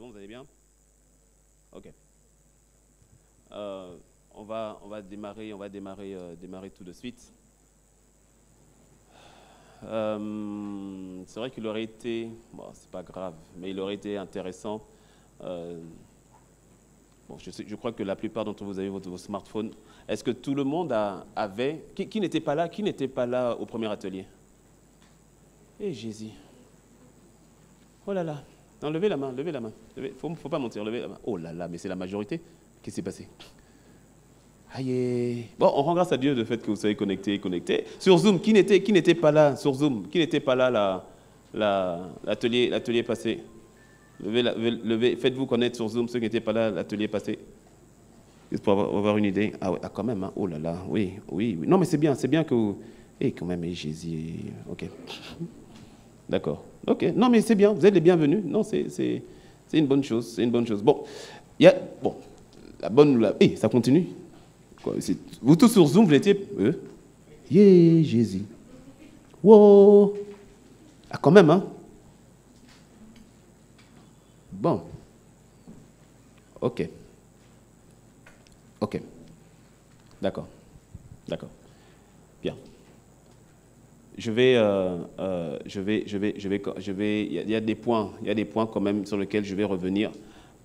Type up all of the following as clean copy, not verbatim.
maison, vous allez bien? Ok. On va démarrer tout de suite. C'est vrai qu'il aurait été, bon, c'est pas grave, mais il aurait été intéressant. Bon, je crois que la plupart d'entre vous avez vos smartphones. Est-ce que tout le monde avait... Qui n'était pas là? Qui n'était pas là au premier atelier? Eh Jésus. Oh là là. Non, levez la main, levez la main. Faut pas mentir, levez la main. Oh là là, mais c'est la majorité. Qu'est-ce qui s'est passé? Aïe. Bon, on rend grâce à Dieu du fait que vous soyez connectés. Sur Zoom, qui n'était pas là sur Zoom? Qui n'était pas là l'atelier passé? Levez, faites-vous connaître sur Zoom ceux qui n'étaient pas là l'atelier passé. Juste pour avoir une idée. Ah ouais, quand même, hein. Oh là là, oui. Non, mais c'est bien que vous... Et quand même, Jésus, ok. D'accord, ok. Non, mais c'est bien, vous êtes les bienvenus. Non, c'est une bonne chose, Bon, la bonne... ça continue. Quoi, vous tous sur Zoom, vous étiez... Jésus. Wow. Ah, quand même, hein. Bon. Ok. D'accord. Bien. Il y a des points quand même sur lesquels je vais revenir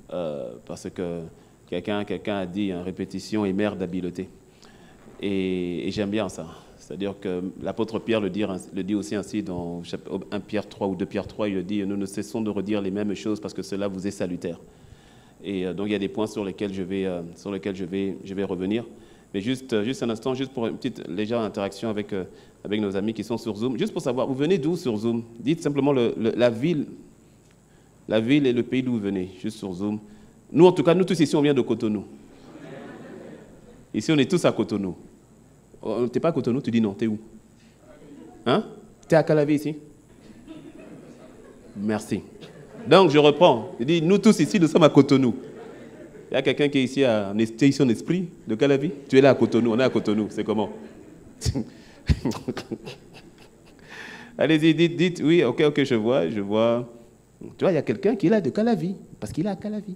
parce que quelqu'un a dit répétition est mère d'habileté. Et j'aime bien ça. C'est-à-dire que l'apôtre Pierre le dit aussi ainsi dans 1 Pierre 3 ou 2 Pierre 3, il le dit, nous ne cessons de redire les mêmes choses parce que cela vous est salutaire. Et donc il y a des points sur lesquels je vais revenir. Mais juste un instant, juste pour une petite légère interaction avec nos amis qui sont sur Zoom. Juste pour savoir, vous venez d'où sur Zoom? Dites simplement la ville et le pays d'où vous venez, juste sur Zoom. Nous, en tout cas, nous tous ici, on vient de Cotonou. Ici, on est tous à Cotonou. T'es pas à Cotonou, tu dis non, t'es où? Hein? T'es à Calavi ici? Merci. Donc, je reprends. Je dis, nous tous ici, nous sommes à Cotonou. Il y a quelqu'un qui est ici en esprit de Calavi? Tu es là à Cotonou, on est à Cotonou, c'est comment? Allez-y, dites, oui, ok, je vois. Tu vois, il y a quelqu'un qui est là de Calavi, parce qu'il est à Calavi.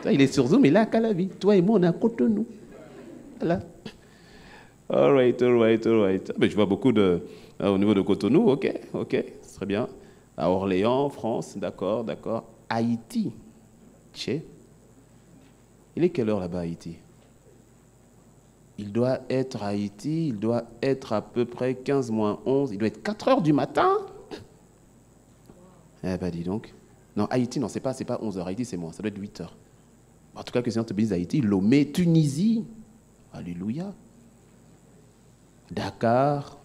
Toi, il est sur Zoom, il est à Calavi. Toi et moi, on est à Cotonou. Voilà. All right. Mais je vois beaucoup au niveau de Cotonou, ok, c'est très bien. À Orléans, France, d'accord. Haïti, il est quelle heure là-bas, Haïti? Il doit être à Haïti, il doit être à peu près 15 moins 11, il doit être 4 heures du matin. Eh ben dis donc. Non, Haïti, non, c'est pas 11 heures, Haïti c'est moi, ça doit être 8 heures. En tout cas, que Seigneur te bénisse, Haïti, Lomé, Tunisie, alléluia. Dakar.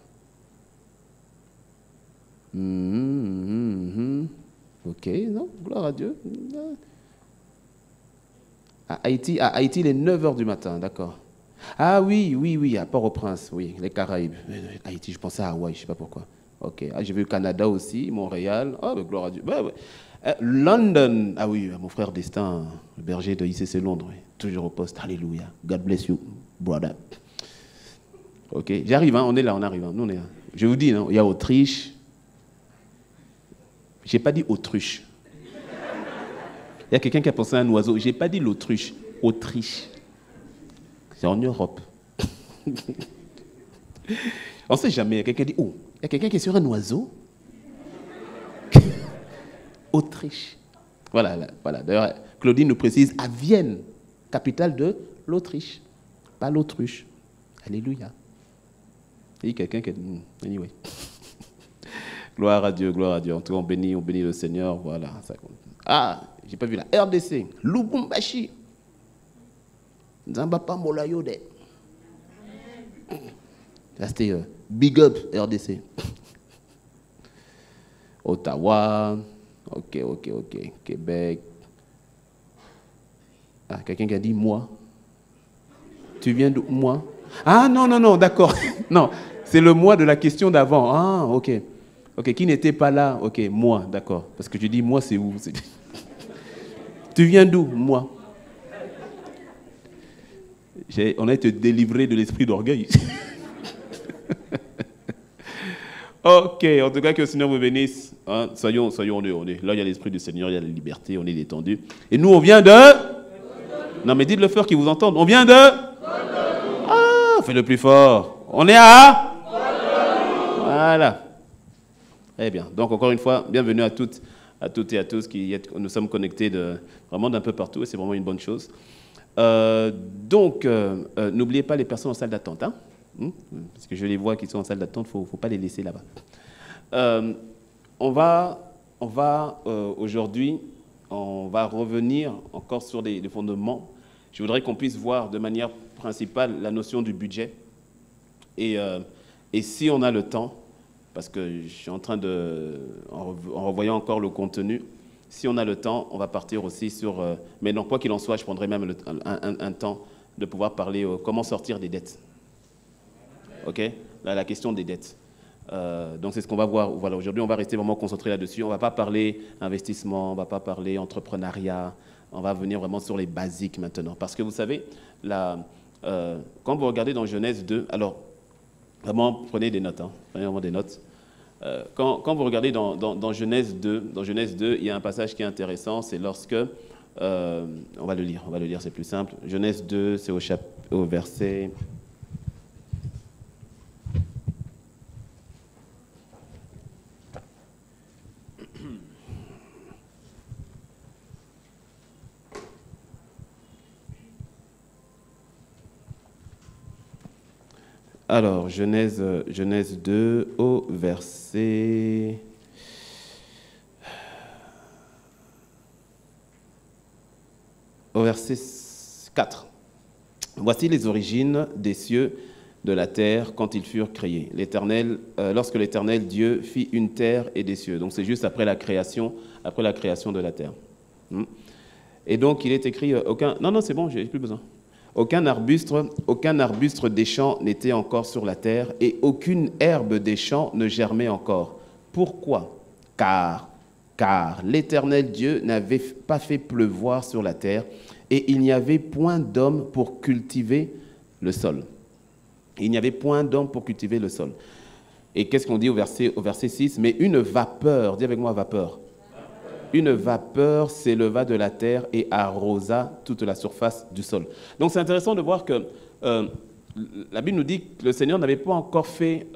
Ok, non, gloire à Dieu. À Haïti, il est 9 heures du matin, d'accord. Ah oui, à Port-au-Prince, oui, les Caraïbes. Haïti, je pensais à Hawaï, je ne sais pas pourquoi. Ok, j'ai vu le Canada aussi, Montréal. Oh, mais gloire à Dieu. London, ah oui, mon frère Destin, le berger de ICC Londres, oui, toujours au poste. Alléluia. God bless you, brother. Ok, j'arrive, hein, on est là, on arrive. Hein, nous, on est là. Je vous dis, hein, il y a Autriche. Je n'ai pas dit autruche. Il y a quelqu'un qui a pensé à un oiseau. Je n'ai pas dit l'autruche, Autriche. C'est en Europe. On ne sait jamais. Quelqu'un dit, oh, il y a quelqu'un qui est sur un oiseau. Autriche. Voilà. D'ailleurs, Claudine nous précise, à Vienne, capitale de l'Autriche. Pas l'autruche. Alléluia. Il y a quelqu'un qui a dit, anyway. Gloire à Dieu. En tout cas, on bénit le Seigneur. Voilà. Ça compte. Ah, j'ai pas vu la RDC. Lubumbashi. Nzambapa Molayode. Là, c'était Big Up RDC. Ottawa. Ok. Québec. Ah, quelqu'un qui a dit moi. Tu viens de moi? Ah, non, d'accord. Non, c'est le moi de la question d'avant. Ah, ok, qui n'était pas là? Ok, moi, d'accord. Parce que je dis moi, c'est où? Tu viens d'où? Moi. On a été délivré de l'esprit d'orgueil. Ok, en tout cas, que le Seigneur vous bénisse. Hein, soyons honnêtes. Là, il y a l'Esprit du Seigneur, il y a la liberté, on est détendu. Et nous, on vient de... Non, mais dites-le fort qu'ils vous entendent. On vient de... Ah, fais le plus fort. On est à... Voilà. Très bien. Donc, encore une fois, bienvenue à toutes et à tous. Nous sommes connectés vraiment d'un peu partout et c'est vraiment une bonne chose. N'oubliez pas les personnes en salle d'attente. Hein? Parce que je les vois qui sont en salle d'attente, il ne faut pas les laisser là-bas. Aujourd'hui, on va revenir encore sur les fondements. Je voudrais qu'on puisse voir de manière principale la notion du budget. Et si on a le temps, parce que je suis en train en revoyant encore le contenu, si on a le temps, on va partir aussi sur... mais non, quoi qu'il en soit, je prendrai même un temps de pouvoir parler comment sortir des dettes. OK? La question des dettes. Donc c'est ce qu'on va voir. Voilà, aujourd'hui, on va rester vraiment concentré là-dessus. On ne va pas parler investissement, on ne va pas parler entrepreneuriat. On va venir vraiment sur les basiques maintenant. Parce que vous savez, quand vous regardez dans Genèse 2, alors vraiment prenez des notes, hein, prenez vraiment des notes. Quand vous regardez dans Genèse 2, il y a un passage qui est intéressant, c'est lorsque, on va le lire, c'est plus simple. Genèse 2, c'est au verset... Alors, Genèse 2 au verset 4. Voici les origines des cieux, de la terre, quand ils furent créés. Lorsque l'Éternel Dieu fit une terre et des cieux. Donc, c'est juste après la création de la terre. Et donc, il est écrit aucun... Non, c'est bon, j'ai plus besoin. Aucun arbuste des champs n'était encore sur la terre et aucune herbe des champs ne germait encore. Pourquoi? Car l'Éternel Dieu n'avait pas fait pleuvoir sur la terre et il n'y avait point d'homme pour cultiver le sol. Il n'y avait point d'homme pour cultiver le sol. Et qu'est-ce qu'on dit au verset 6? Mais une vapeur, dis avec moi vapeur. Une vapeur s'éleva de la terre et arrosa toute la surface du sol. Donc c'est intéressant de voir que la Bible nous dit que le Seigneur n'avait pas encore fait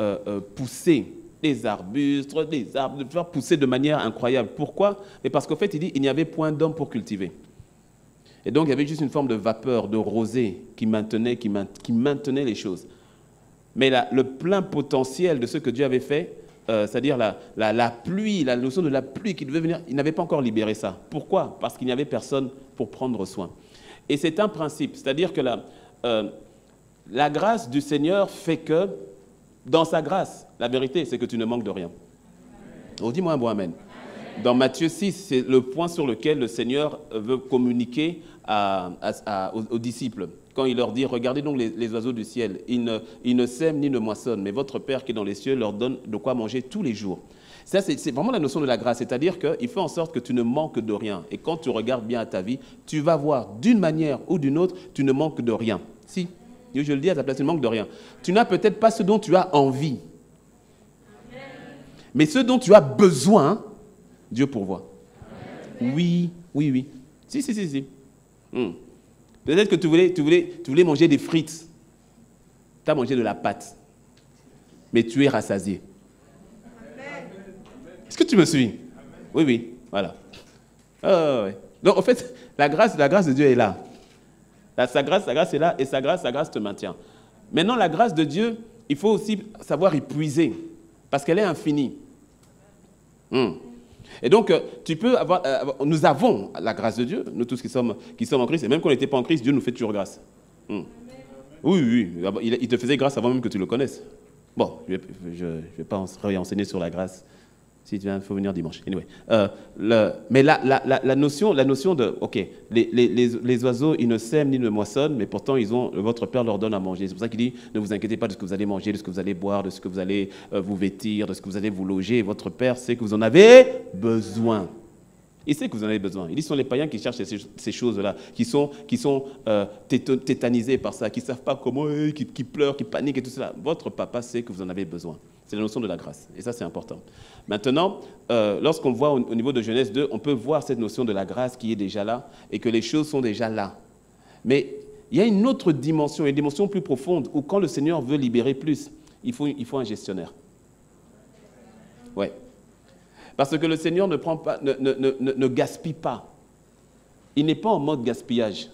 pousser les arbustes, les arbres, de faire pousser de manière incroyable. Pourquoi? Mais parce qu'en fait, il dit qu'il n'y avait point d'homme pour cultiver. Et donc il y avait juste une forme de vapeur, de rosée qui maintenait les choses. Mais le plein potentiel de ce que Dieu avait fait, c'est-à-dire la pluie, la notion de la pluie qui devait venir, il n'avait pas encore libéré ça. Pourquoi? Parce qu'il n'y avait personne pour prendre soin. Et c'est un principe, c'est-à-dire que la grâce du Seigneur fait que, dans sa grâce, la vérité, c'est que tu ne manques de rien. Oh, dis-moi un bon amen. Dans Matthieu 6, c'est le point sur lequel le Seigneur veut communiquer aux disciples. Quand il leur dit, regardez donc les oiseaux du ciel, ils ne sèment ni ne moissonnent, mais votre Père qui est dans les cieux leur donne de quoi manger tous les jours. Ça, c'est vraiment la notion de la grâce, c'est-à-dire qu'il fait en sorte que tu ne manques de rien. Et quand tu regardes bien à ta vie, tu vas voir d'une manière ou d'une autre, tu ne manques de rien. Si, je le dis à ta place, tu ne manques de rien. Tu n'as peut-être pas ce dont tu as envie, mais ce dont tu as besoin, Dieu pourvoit. Oui. Si. Peut-être que tu voulais manger des frites. Tu as mangé de la pâte. Mais tu es rassasié. Est-ce que tu me suis? Oui, voilà. Ouais. Donc, en fait, la grâce de Dieu est là. Sa grâce est là et sa grâce te maintient. Maintenant, la grâce de Dieu, il faut aussi savoir y puiser parce qu'elle est infinie. Et donc, nous avons la grâce de Dieu, nous tous qui sommes en Christ, et même quand on n'était pas en Christ, Dieu nous fait toujours grâce. Oui, il te faisait grâce avant même que tu le connaisses. Bon, je ne vais pas réenseigner sur la grâce. Si tu viens, il faut venir dimanche. Anyway. Mais la notion de, ok, les oiseaux, ils ne sèment ni ne moissonnent, mais pourtant, votre Père leur donne à manger. C'est pour ça qu'il dit, ne vous inquiétez pas de ce que vous allez manger, de ce que vous allez boire, de ce que vous allez vous vêtir, de ce que vous allez vous loger. Votre Père sait que vous en avez besoin. Il sait que vous en avez besoin. Il dit, ce sont les païens qui cherchent ces choses-là, qui sont tétanisés par ça, qui ne savent pas comment, qui pleurent, qui paniquent et tout cela. Votre papa sait que vous en avez besoin. C'est la notion de la grâce. Et ça, c'est important. Maintenant, lorsqu'on voit au niveau de Genèse 2, on peut voir cette notion de la grâce qui est déjà là et que les choses sont déjà là. Mais il y a une autre dimension, une dimension plus profonde où quand le Seigneur veut libérer plus, il faut un gestionnaire. Ouais. Parce que le Seigneur ne gaspille pas. Il n'est pas en mode gaspillage.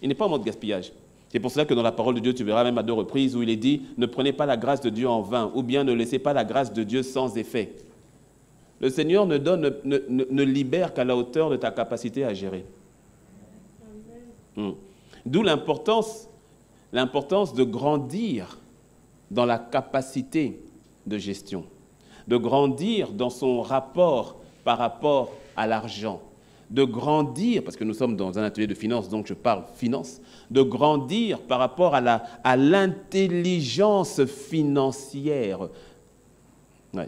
Il n'est pas en mode gaspillage. C'est pour cela que dans la parole de Dieu, tu verras même à 2 reprises où il est dit « Ne prenez pas la grâce de Dieu en vain » ou bien « Ne laissez pas la grâce de Dieu sans effet ». Le Seigneur ne libère qu'à la hauteur de ta capacité à gérer. D'où l'importance de grandir dans la capacité de gestion, de grandir dans son rapport par rapport à l'argent, de grandir, parce que nous sommes dans un atelier de finance, donc je parle finance, de grandir par rapport à l'intelligence financière. Ouais.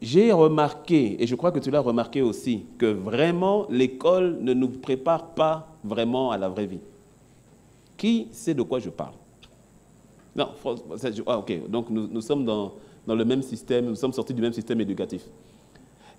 J'ai remarqué, et je crois que tu l'as remarqué aussi, que vraiment l'école ne nous prépare pas vraiment à la vraie vie. Qui sait de quoi je parle? Non, ok, donc nous sommes dans le même système, nous sommes sortis du même système éducatif.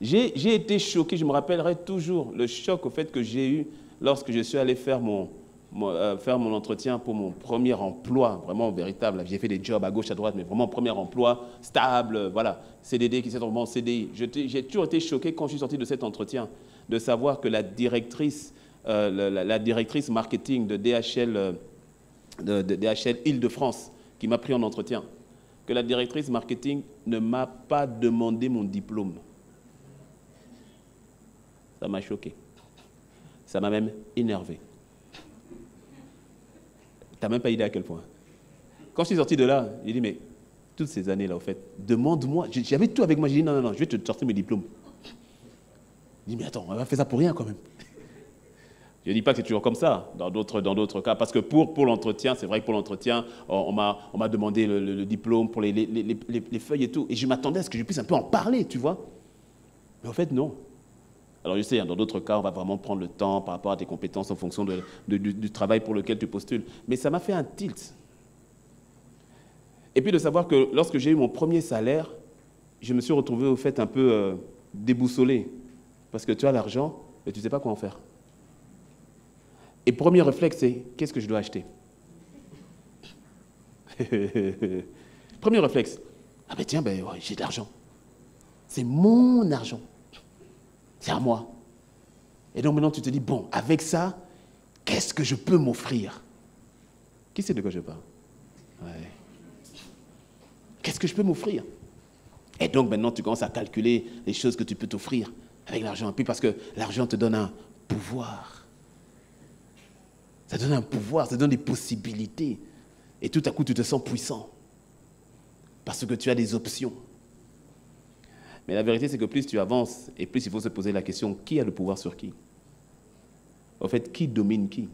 J'ai été choqué, je me rappellerai toujours le choc au fait que j'ai eu lorsque je suis allé faire mon entretien pour mon premier emploi, vraiment véritable. J'ai fait des jobs à gauche, à droite, mais vraiment premier emploi, stable, voilà, CDD qui s'est transformé en CDI. J'ai toujours été choqué quand je suis sorti de cet entretien, de savoir que la directrice marketing de DHL, DHL Île-de-France, qui m'a pris en entretien, que la directrice marketing ne m'a pas demandé mon diplôme. Ça m'a choqué. Ça m'a même énervé. Tu n'as même pas idée à quel point. Quand je suis sorti de là, j'ai dit, mais toutes ces années-là, au fait, demande-moi. J'avais tout avec moi. J'ai dit, non, je vais te sortir mes diplômes. J'ai dit, mais attends, on va faire ça pour rien quand même. Je ne dis pas que c'est toujours comme ça, dans d'autres cas, parce que pour l'entretien, c'est vrai que pour l'entretien, on m'a demandé le diplôme pour les feuilles et tout, et je m'attendais à ce que je puisse un peu en parler, tu vois. Mais en fait, non. Alors je sais, dans d'autres cas, on va vraiment prendre le temps par rapport à tes compétences en fonction du travail pour lequel tu postules. Mais ça m'a fait un tilt. Et puis de savoir que lorsque j'ai eu mon premier salaire, je me suis retrouvé au fait un peu déboussolé, parce que tu as l'argent, mais tu ne sais pas quoi en faire. Et premier réflexe, c'est qu'est-ce que je dois acheter? Premier réflexe, ah ben tiens, ouais, j'ai de l'argent. C'est mon argent. C'est à moi. Et donc maintenant tu te dis, bon, avec ça, qu'est-ce que je peux m'offrir? Qui sait de quoi je parle? Ouais. Qu'est-ce que je peux m'offrir? Et donc maintenant tu commences à calculer les choses que tu peux t'offrir avec l'argent. Et puis parce que l'argent te donne un pouvoir. Ça donne un pouvoir, ça donne des possibilités. Et tout à coup, tu te sens puissant. Parce que tu as des options. Mais la vérité, c'est que plus tu avances, et plus il faut se poser la question, qui a le pouvoir sur qui? En fait, qui domine qui?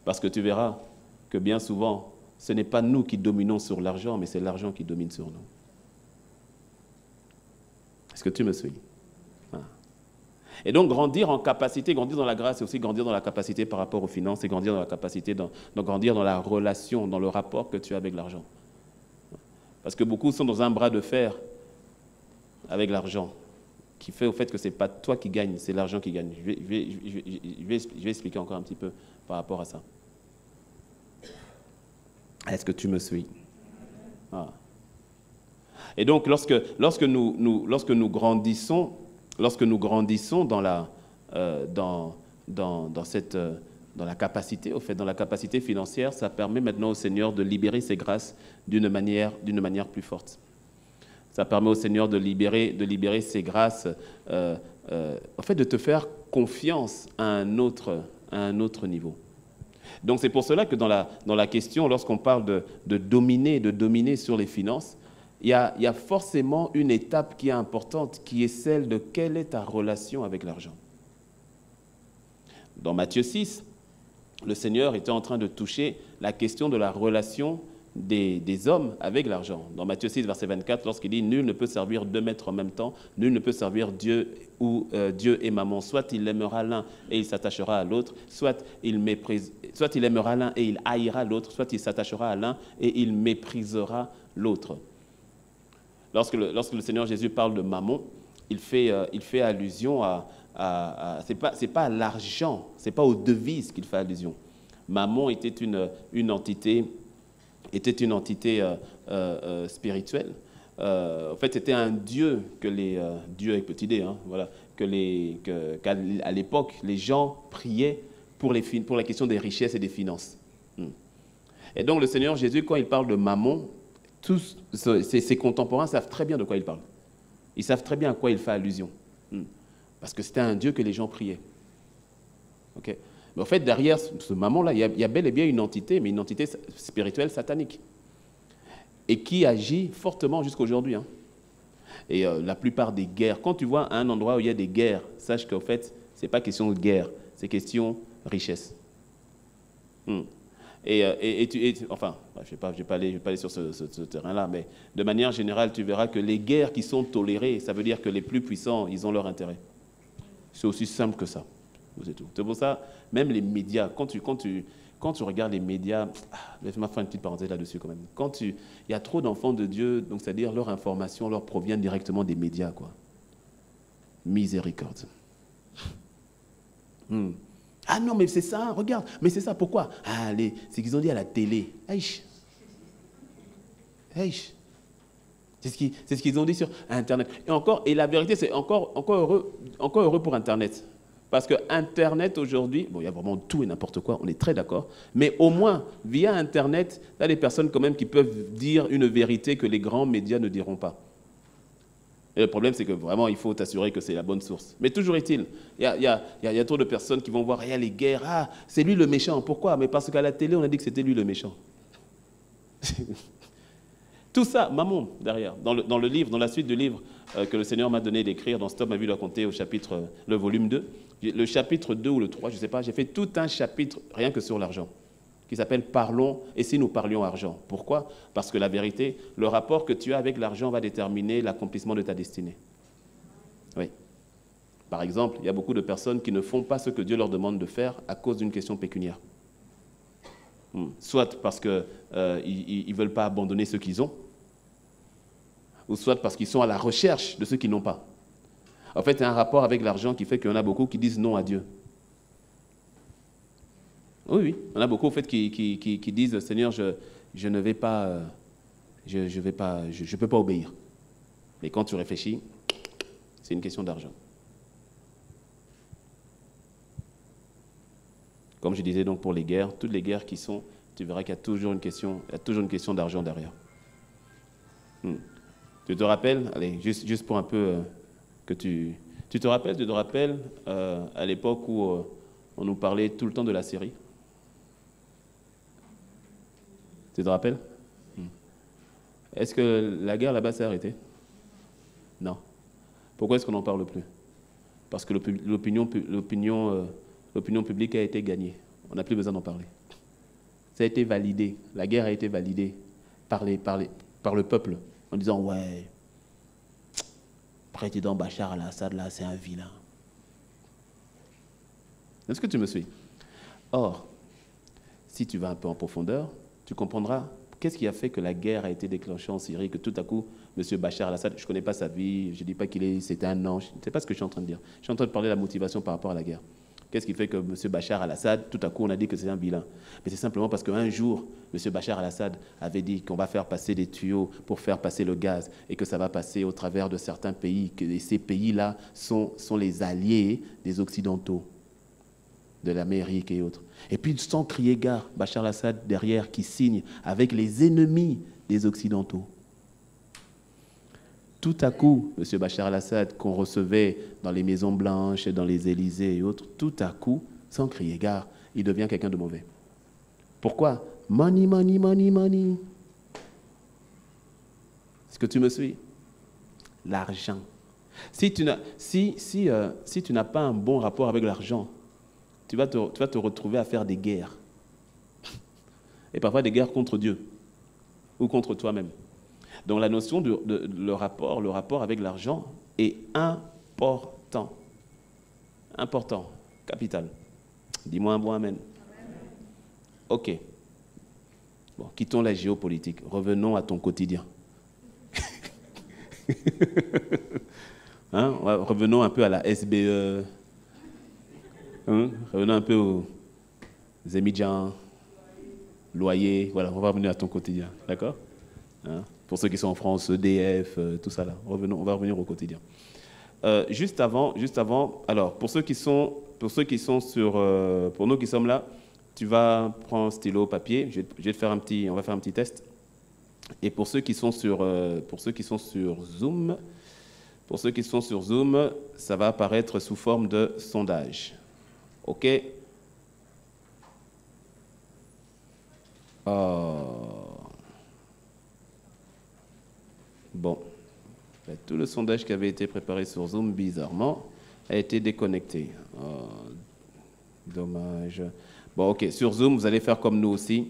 Parce que tu verras que bien souvent, ce n'est pas nous qui dominons sur l'argent, mais c'est l'argent qui domine sur nous. Est-ce que tu me suis? Et donc, grandir en capacité, grandir dans la grâce, c'est aussi grandir dans la capacité par rapport aux finances et grandir dans la capacité, grandir dans la relation, dans le rapport que tu as avec l'argent. Parce que beaucoup sont dans un bras de fer avec l'argent, qui fait au fait que ce n'est pas toi qui gagne, c'est l'argent qui gagne. Je vais expliquer encore un petit peu par rapport à ça. Est-ce que tu me suis? Et donc, lorsque nous grandissons dans la capacité, au fait, dans la capacité financière, ça permet maintenant au Seigneur de libérer ses grâces d'une manière plus forte. Ça permet au Seigneur de libérer ses grâces, en fait, de te faire confiance à un autre niveau. Donc c'est pour cela que dans la question, lorsqu'on parle de dominer sur les finances, il y a forcément une étape qui est importante, qui est celle de quelle est ta relation avec l'argent. Dans Matthieu 6, le Seigneur était en train de toucher la question de la relation des hommes avec l'argent. Dans Matthieu 6, verset 24, lorsqu'il dit « Nul ne peut servir deux maîtres en même temps, nul ne peut servir Dieu et mammon. Soit il aimera l'un et il s'attachera à l'autre, soit il aimera l'un et il haïra l'autre, soit il s'attachera à l'un et il méprisera l'autre. » lorsque le Seigneur Jésus parle de mammon, il fait allusion c'est pas à l'argent, c'est pas aux devises qu'il fait allusion. Mammon était une entité spirituelle. En fait, c'était un dieu que dieu avec petit d, hein, voilà, qu'à l'époque, les gens priaient pour la question des richesses et des finances. Et donc, le Seigneur Jésus, quand il parle de mammon, tous ses contemporains savent très bien de quoi il parle. Ils savent très bien à quoi il fait allusion. Parce que c'était un dieu que les gens priaient. Okay. Mais en fait, derrière ce mammon-là, il y a bel et bien une entité, mais une entité spirituelle satanique. Et qui agit fortement jusqu'aujourd'hui. Hein. Et la plupart des guerres, quand tu vois un endroit où il y a des guerres, sache qu'en fait, ce n'est pas question de guerre, c'est question richesse. Enfin, je ne vais pas aller sur ce terrain-là, mais de manière générale, tu verras que les guerres qui sont tolérées, ça veut dire que les plus puissants, ils ont leur intérêt. C'est aussi simple que ça. C'est tout. C'est pour ça, même les médias, quand tu regardes les médias, laisse-moi faire une petite parenthèse là-dessus quand même. Il y a trop d'enfants de Dieu, donc c'est-à-dire leur information leur provient directement des médias, quoi. Miséricorde. Ah non, mais c'est ça, regarde, mais c'est ça, pourquoi? Ah, c'est qu'ils ont dit à la télé. Aïch. Aïch. C'est ce qu'ils ont dit sur Internet. Et la vérité, c'est encore heureux pour Internet. Parce que Internet aujourd'hui, bon, il y a vraiment tout et n'importe quoi, on est très d'accord, mais au moins, via Internet, il y a des personnes quand même qui peuvent dire une vérité que les grands médias ne diront pas. Et le problème, c'est que vraiment, il faut t'assurer que c'est la bonne source. Mais toujours est-il, il y a trop de personnes qui vont voir, il y a les guerres, ah, c'est lui le méchant. Pourquoi? Mais parce qu'à la télé, on a dit que c'était lui le méchant. Tout ça, mammon, derrière, dans le livre, dans la suite du livre que le Seigneur m'a donné d'écrire, dans Stop m'a vu le raconter au chapitre, le volume 2, le chapitre 2 ou le 3, je ne sais pas, j'ai fait tout un chapitre rien que sur l'argent, qui s'appelle « Parlons, et si nous parlions argent ». Pourquoi? Parce que la vérité, le rapport que tu as avec l'argent va déterminer l'accomplissement de ta destinée. Oui. Par exemple, il y a beaucoup de personnes qui ne font pas ce que Dieu leur demande de faire à cause d'une question pécuniaire. Soit parce qu'ils ne veulent pas abandonner ce qu'ils ont, ou soit parce qu'ils sont à la recherche de ce qu'ils n'ont pas. En fait, il y a un rapport avec l'argent qui fait qu'il y en a beaucoup qui disent non à Dieu. Oui, il y en a beaucoup, en fait, qui disent « Seigneur, je ne vais pas, je peux pas obéir ». Mais quand tu réfléchis, c'est une question d'argent. Comme je disais donc pour les guerres, toutes les guerres qui sont, tu verras qu'il y a toujours une question d'argent derrière. Tu te rappelles, allez, juste pour un peu que tu te rappelles à l'époque où on nous parlait tout le temps de la Syrie. Tu te rappelles? Est-ce que la guerre là-bas s'est arrêtée? Non. Pourquoi est-ce qu'on n'en parle plus? Parce que l'opinion publique a été gagnée. On n'a plus besoin d'en parler. Ça a été validé. La guerre a été validée par le peuple en disant « Ouais, président Bachar al-Assad, là, c'est un vilain. » Est-ce que tu me suis? Or, si tu vas un peu en profondeur, tu comprendras qu'est-ce qui a fait que la guerre a été déclenchée en Syrie, que tout à coup, M. Bachar al-Assad, je ne connais pas sa vie, je ne dis pas c'était un ange, ce n'est pas ce que je suis en train de dire. Je suis en train de parler de la motivation par rapport à la guerre. Qu'est-ce qui fait que M. Bachar al-Assad, tout à coup, on a dit que c'est un vilain? Mais c'est simplement parce qu'un jour, M. Bachar al-Assad avait dit qu'on va faire passer des tuyaux pour faire passer le gaz et que ça va passer au travers de certains pays, et ces pays-là sont les alliés des Occidentaux, de l'Amérique et autres. Et puis, sans crier gare, Bachar al-Assad, derrière, qui signe avec les ennemis des Occidentaux. Tout à coup, M. Bachar al-Assad, qu'on recevait dans les Maisons Blanches, dans les Élysées et autres, tout à coup, sans crier gare, il devient quelqu'un de mauvais. Pourquoi? Money, money, money, money. Est-ce que tu me suis? L'argent. Si tu n'as pas un bon rapport avec l'argent, tu vas te retrouver à faire des guerres. Et parfois des guerres contre Dieu ou contre toi-même. Donc la notion le rapport avec l'argent est important. Important, capital. Dis-moi un bon amen. Ok. Bon, quittons la géopolitique. Revenons à ton quotidien. Hein? Revenons un peu à la SBE. Hein? Revenons un peu aux émidiens, loyers. Voilà, on va revenir à ton quotidien. D'accord? Hein? Pour ceux qui sont en France, EDF, tout ça là. On va revenir au quotidien. Juste avant, alors pour nous qui sommes là, tu vas prendre un stylo, papier. On va faire un petit test. Et pour ceux qui sont sur Zoom, ça va apparaître sous forme de sondage. OK? Bon. Tout le sondage qui avait été préparé sur Zoom, bizarrement, a été déconnecté. Dommage. Bon, OK. Sur Zoom, vous allez faire comme nous aussi.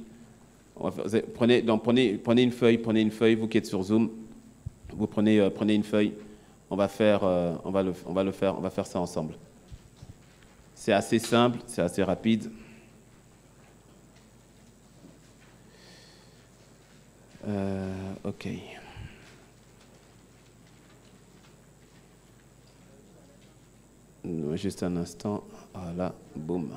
Prenez une feuille, vous qui êtes sur Zoom, vous prenez une feuille. On va faire ça ensemble. C'est assez simple, c'est assez rapide. OK. Juste un instant. Voilà, boum.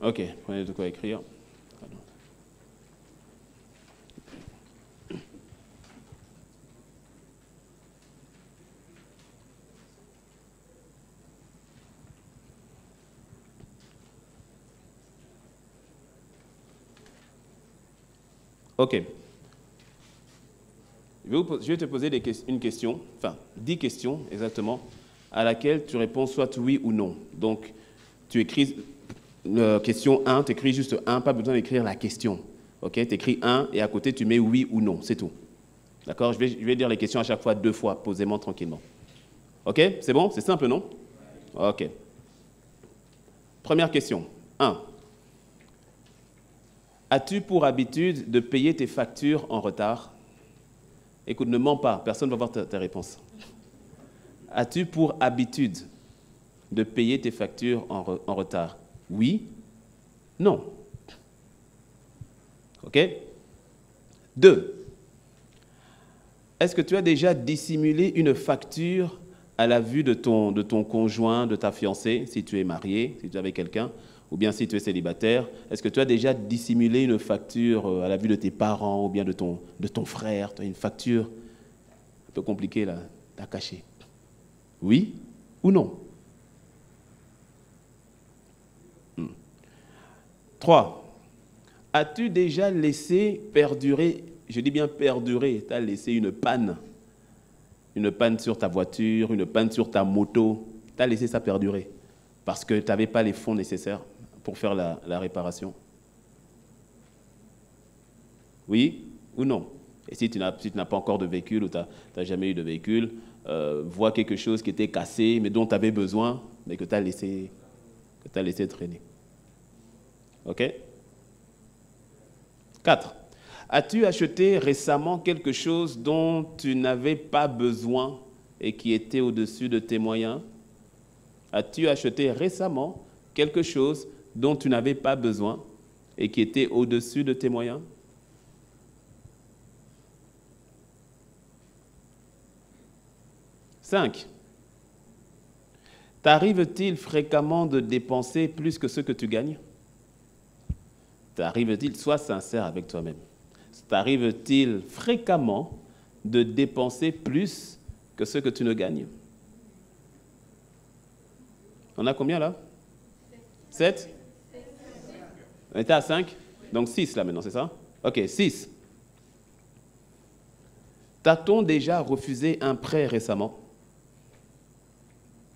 OK, prenez de quoi écrire. OK. Je vais te poser une question, enfin 10 questions exactement, à laquelle tu réponds soit oui ou non. Donc, tu écris question 1, tu écris juste 1, pas besoin d'écrire la question. OK, tu écris 1 et à côté tu mets oui ou non, c'est tout. D'accord? Je vais dire les questions à chaque fois 2 fois, posément, tranquillement. OK? C'est bon? C'est simple, non? OK. Première question. 1. As-tu pour habitude de payer tes factures en retard? Écoute, ne mens pas, personne ne va voir ta réponse. As-tu pour habitude de payer tes factures en retard? Oui? Non? OK? 2. Est-ce que tu as déjà dissimulé une facture à la vue de ton conjoint, de ta fiancée, si tu es marié, si tu es avec quelqu'un, ou bien si tu es célibataire? Est-ce que tu as déjà dissimulé une facture à la vue de tes parents ou bien de ton frère? Tu as une facture un peu compliquée là, tu as caché. Oui ou non? 3. As-tu déjà laissé perdurer, je dis bien perdurer, tu as laissé une panne sur ta voiture, une panne sur ta moto, tu as laissé ça perdurer parce que tu n'avais pas les fonds nécessaires pour faire la réparation? Oui ou non? Et si tu n'as pas encore de véhicule ou tu n'as jamais eu de véhicule, vois quelque chose qui était cassé mais dont tu avais besoin, mais que tu as laissé traîner. OK? 4. As-tu acheté récemment quelque chose dont tu n'avais pas besoin et qui était au-dessus de tes moyens? As-tu acheté récemment quelque chose dont tu n'avais pas besoin et qui était au-dessus de tes moyens? 5. T'arrive-t-il fréquemment de dépenser plus que ce que tu gagnes? T'arrive-t-il, sois sincère avec toi-même, t'arrive-t-il fréquemment de dépenser plus que ce que tu ne gagnes? On a combien là? 7? On était à 5? Donc 6 là maintenant, c'est ça? OK, 6. T'a-t-on déjà refusé un prêt récemment?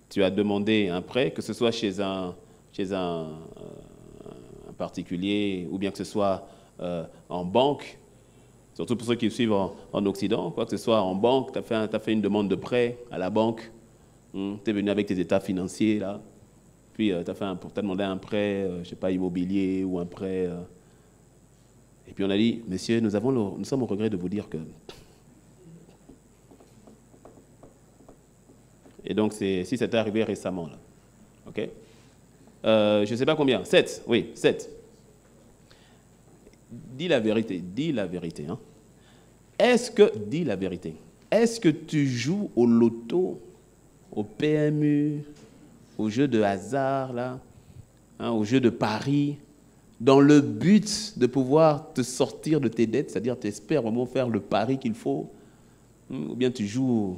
Tu as demandé un prêt, que ce soit chez un particulier ou bien que ce soit en banque, surtout pour ceux qui suivent en Occident, quoi que ce soit en banque, tu as fait une demande de prêt à la banque, tu es venu avec tes états financiers, là, puis tu as demandé un prêt, je ne sais pas, immobilier ou un prêt. Et puis on a dit, monsieur, nous sommes au regret de vous dire que Et donc, si c'est arrivé récemment, là. OK? Je ne sais pas combien. 7, oui, 7. Dis la vérité. Hein. Dis la vérité, est-ce que tu joues au loto, au PMU, au jeu de hasard, là, hein, au jeu de paris, dans le but de pouvoir te sortir de tes dettes, c'est-à-dire tu espères vraiment faire le pari qu'il faut, ou bien tu joues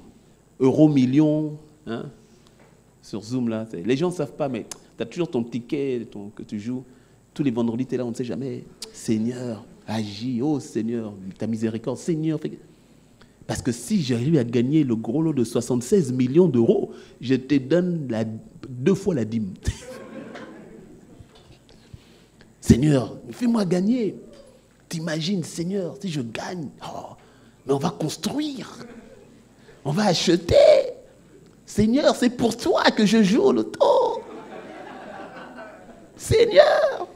euro-million, hein, sur Zoom, là. Les gens ne savent pas, mais tu as toujours ton ticket que tu joues. Tous les vendredis, tu es là, on ne sait jamais. Seigneur, agis, oh Seigneur, ta miséricorde, Seigneur. Parce que si j'arrive à gagner le gros lot de 76 millions d'euros, je te donne 2 fois la dîme. Seigneur, fais-moi gagner. T'imagines, Seigneur, si je gagne, mais on va construire. On va acheter. Seigneur, c'est pour toi que je joue au loto. Seigneur,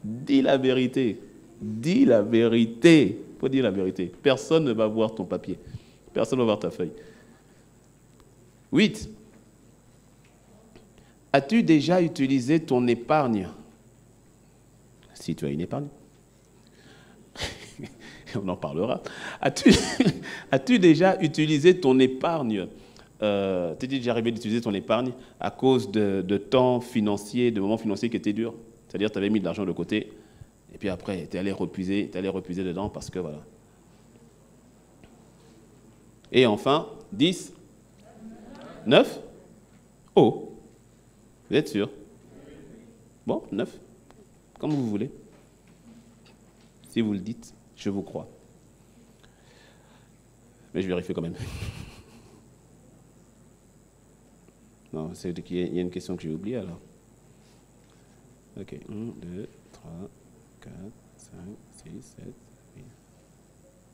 dis la vérité. Dis la vérité. Il faut dire la vérité. Personne ne va voir ton papier. Personne ne va voir ta feuille. 8. As-tu déjà utilisé ton épargne? Si tu as une épargne. On en parlera. As-tu déjà utilisé ton épargne? T'es déjà arrivé d'utiliser ton épargne à cause de temps financier, de moments financiers qui étaient durs? C'est-à-dire tu avais mis de l'argent de côté, et puis après, tu es allé repuiser dedans parce que voilà. Et enfin, 10, 9. Oh, vous êtes sûr? Bon, 9, comme vous voulez. Si vous le dites, je vous crois. Mais je vérifie quand même. Non, c'est qu'il y a une question que j'ai oubliée alors. Ok, 1, 2, 3, 4, 5, 6, 7, 8.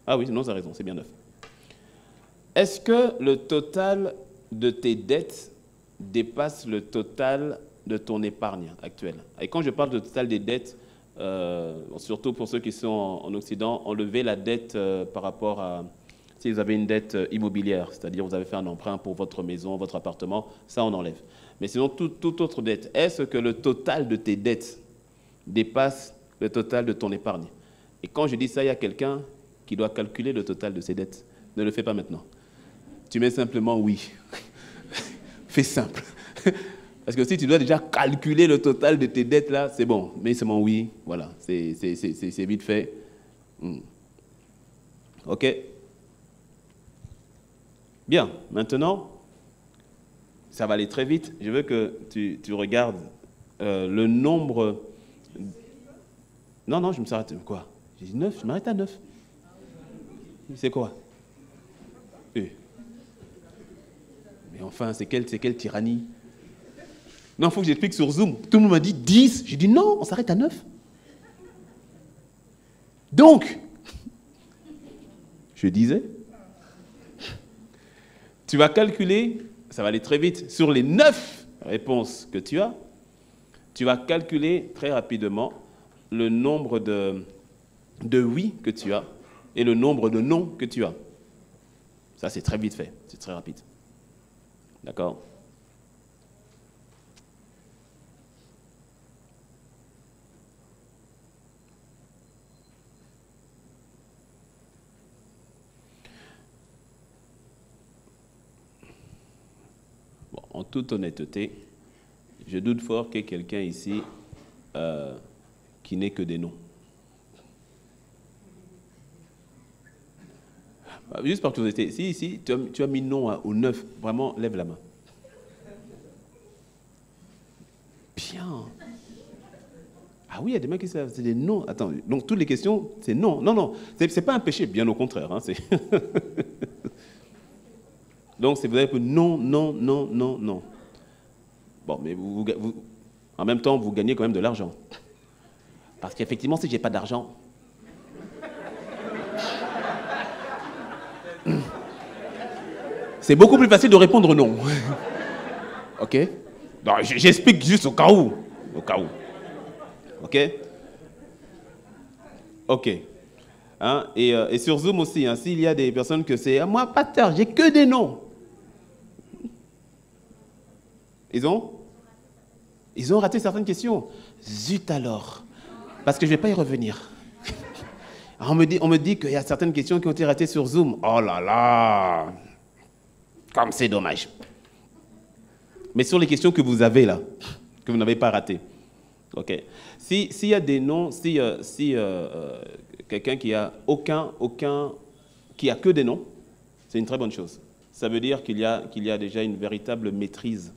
Ah oui, non, ça a raison, c'est bien 9. Est-ce que le total de tes dettes dépasse le total de ton épargne actuelle? Et quand je parle de total des dettes, surtout pour ceux qui sont en Occident, enlevez la dette par rapport à... Si vous avez une dette immobilière, c'est-à-dire vous avez fait un emprunt pour votre maison, votre appartement, ça on enlève. Mais sinon, toute autre dette, est-ce que le total de tes dettes dépasse le total de ton épargne? Et quand je dis ça, il y a quelqu'un qui doit calculer le total de ses dettes. Ne le fais pas maintenant. Tu mets simplement oui. Fais simple. Parce que si tu dois déjà calculer le total de tes dettes, là, c'est bon. Mets seulement oui. Voilà, c'est vite fait. OK? Bien, maintenant, ça va aller très vite. Je veux que tu regardes le nombre... Non, je me s'arrête. Quoi? J'ai dit 9, je m'arrête à 9. C'est quoi? Mais enfin, c'est quelle tyrannie? Non, il faut que j'explique sur Zoom. Tout le monde m'a dit 10. J'ai dit non, on s'arrête à 9. Donc, je disais... Tu vas calculer, ça va aller très vite, sur les 9 réponses que tu as, tu vas calculer très rapidement le nombre de oui que tu as et le nombre de non que tu as. Ça, c'est très vite fait, c'est très rapide. D'accord? En toute honnêteté, je doute fort qu'il y ait quelqu'un ici qui n'ait que des noms. Juste par curiosité, si tu as mis non au 9, vraiment, lève la main. Bien. Ah oui, il y a des mecs qui savent, c'est des noms. Attends, donc toutes les questions, c'est non. Non, c'est pas un péché, bien au contraire. Hein, donc, c'est vrai que non. Bon, mais en même temps, vous gagnez quand même de l'argent. Parce qu'effectivement, si je n'ai pas d'argent... c'est beaucoup plus facile de répondre non. OK? J'explique juste au cas où. OK? OK. Hein? Et sur Zoom aussi, hein, s'il y a des personnes que c'est... moi, pasteur, j'ai que des noms. Ils ont raté certaines questions. Zut alors. Parce que je ne vais pas y revenir. On me dit qu'il y a certaines questions qui ont été ratées sur Zoom. Oh là là. Comme c'est dommage. Mais sur les questions que vous avez là, que vous n'avez pas ratées. OK. S'il y a des noms, quelqu'un qui a qui a que des noms, c'est une très bonne chose. Ça veut dire qu'il y a déjà une véritable maîtrise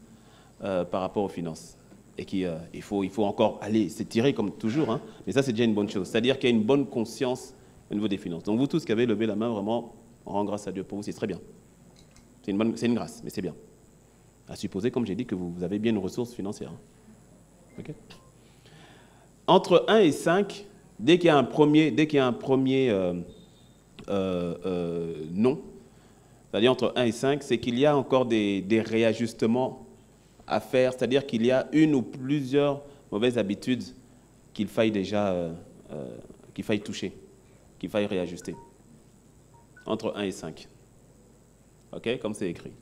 par rapport aux finances. Et qu'il faut encore aller s'étirer comme toujours, hein, mais ça c'est déjà une bonne chose. C'est-à-dire qu'il y a une bonne conscience au niveau des finances. Donc vous tous qui avez levé la main, vraiment, on rend grâce à Dieu pour vous, c'est très bien. C'est une grâce, mais c'est bien. À supposer, comme j'ai dit, que vous avez bien une ressource financière. Hein. Okay. Entre 1 et 5, dès qu'il y a un premier nom, c'est-à-dire entre 1 et 5, c'est qu'il y a encore des réajustements à faire, c'est-à-dire qu'il y a une ou plusieurs mauvaises habitudes qu'il faille déjà toucher, qu'il faille réajuster. Entre 1 et 5. OK, comme c'est écrit.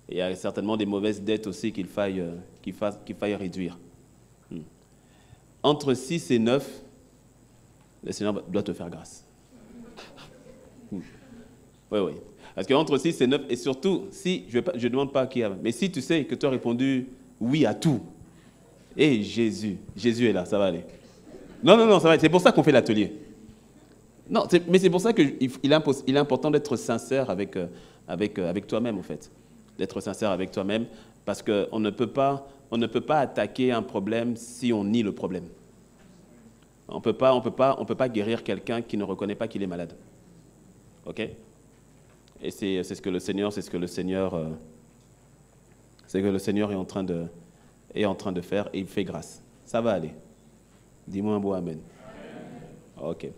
Et il y a certainement des mauvaises dettes aussi qu'il faille réduire. Entre 6 et 9, le Seigneur doit te faire grâce. Oui. Parce qu'entre 6 et 9, et surtout, si, je ne demande pas qui a, mais si tu sais que tu as répondu oui à tout, et Jésus est là, ça va aller. Non, ça va aller. C'est pour ça qu'on fait l'atelier. Non, mais c'est pour ça qu'il est important d'être sincère avec toi-même, en fait. D'être sincère avec toi-même, parce qu'on ne peut pas attaquer un problème si on nie le problème. On peut pas guérir quelqu'un qui ne reconnaît pas qu'il est malade. OK ? Et c'est ce que le Seigneur est en train de faire, et il fait grâce. Ça va aller. Dis-moi un beau amen. OK.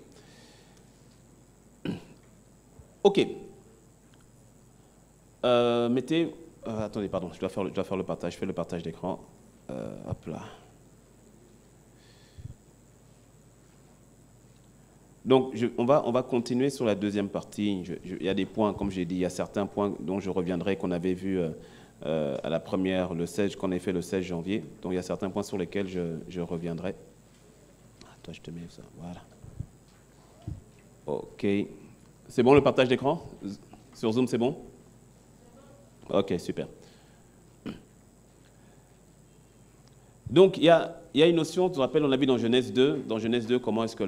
OK. Attendez, pardon, je dois faire le partage. Je fais le partage d'écran. Hop là. Donc, on va continuer sur la deuxième partie. Il y a des points, comme j'ai dit, il y a certains points dont je reviendrai, qu'on avait vus à la première, qu'on a fait le 16 janvier. Donc, il y a certains points sur lesquels je reviendrai. Ah, toi, je te mets ça. Voilà. OK. C'est bon le partage d'écran? Sur Zoom, c'est bon? OK, super. Donc, il y a une notion, on a vu dans Genèse 2. Dans Genèse 2, comment est-ce que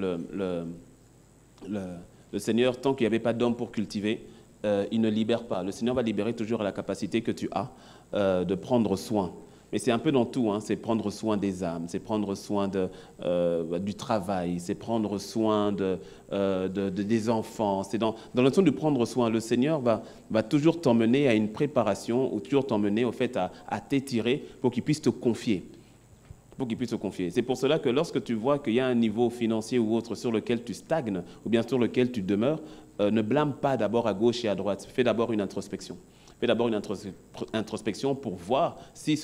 le Seigneur, tant qu'il n'y avait pas d'homme pour cultiver, il ne libère pas. Le Seigneur va libérer toujours à la capacité que tu as de prendre soin. Mais c'est un peu dans tout, hein. C'est prendre soin des âmes, c'est prendre soin du travail, c'est prendre soin des enfants. C'est dans la notion de prendre soin. Le Seigneur va toujours t'emmener à une préparation, ou toujours t'emmener au fait à t'étirer pour qu'il puisse te confier. C'est pour cela que lorsque tu vois qu'il y a un niveau financier ou autre sur lequel tu stagnes, ou bien sur lequel tu demeures, ne blâme pas d'abord à gauche et à droite. Fais d'abord une introspection. Fais d'abord une introspection pour voir si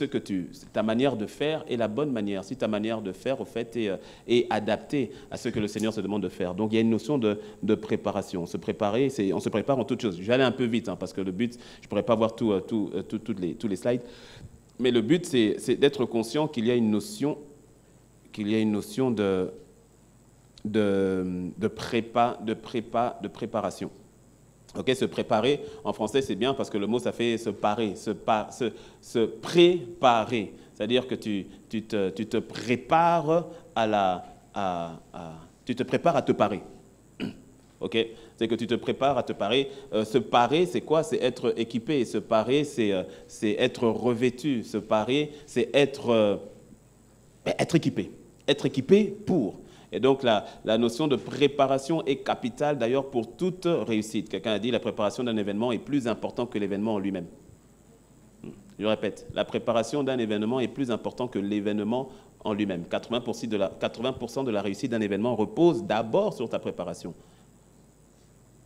ta manière de faire est la bonne manière, si ta manière de faire, au fait, est adaptée à ce que le Seigneur se demande de faire. Donc, il y a une notion de préparation. On se prépare en toutes choses. Je vais aller un peu vite, hein, parce que le but, je ne pourrais pas voir tous les slides. Mais le but, c'est d'être conscient qu'il y a une notion de préparation. Ok, se préparer, en français, c'est bien parce que le mot, ça fait se parer, se préparer. C'est-à-dire que tu te prépares tu te prépares à te parer. Ok, c'est que tu te prépares à te parer. Se parer, c'est quoi? C'est être équipé. Se parer, c'est être revêtu. Se parer, c'est être équipé. Être équipé pour. Et donc, la notion de préparation est capitale, d'ailleurs, pour toute réussite. Quelqu'un a dit, la préparation d'un événement est plus importante que l'événement en lui-même. Je répète, la préparation d'un événement est plus importante que l'événement en lui-même. 80% de la réussite d'un événement repose d'abord sur ta préparation.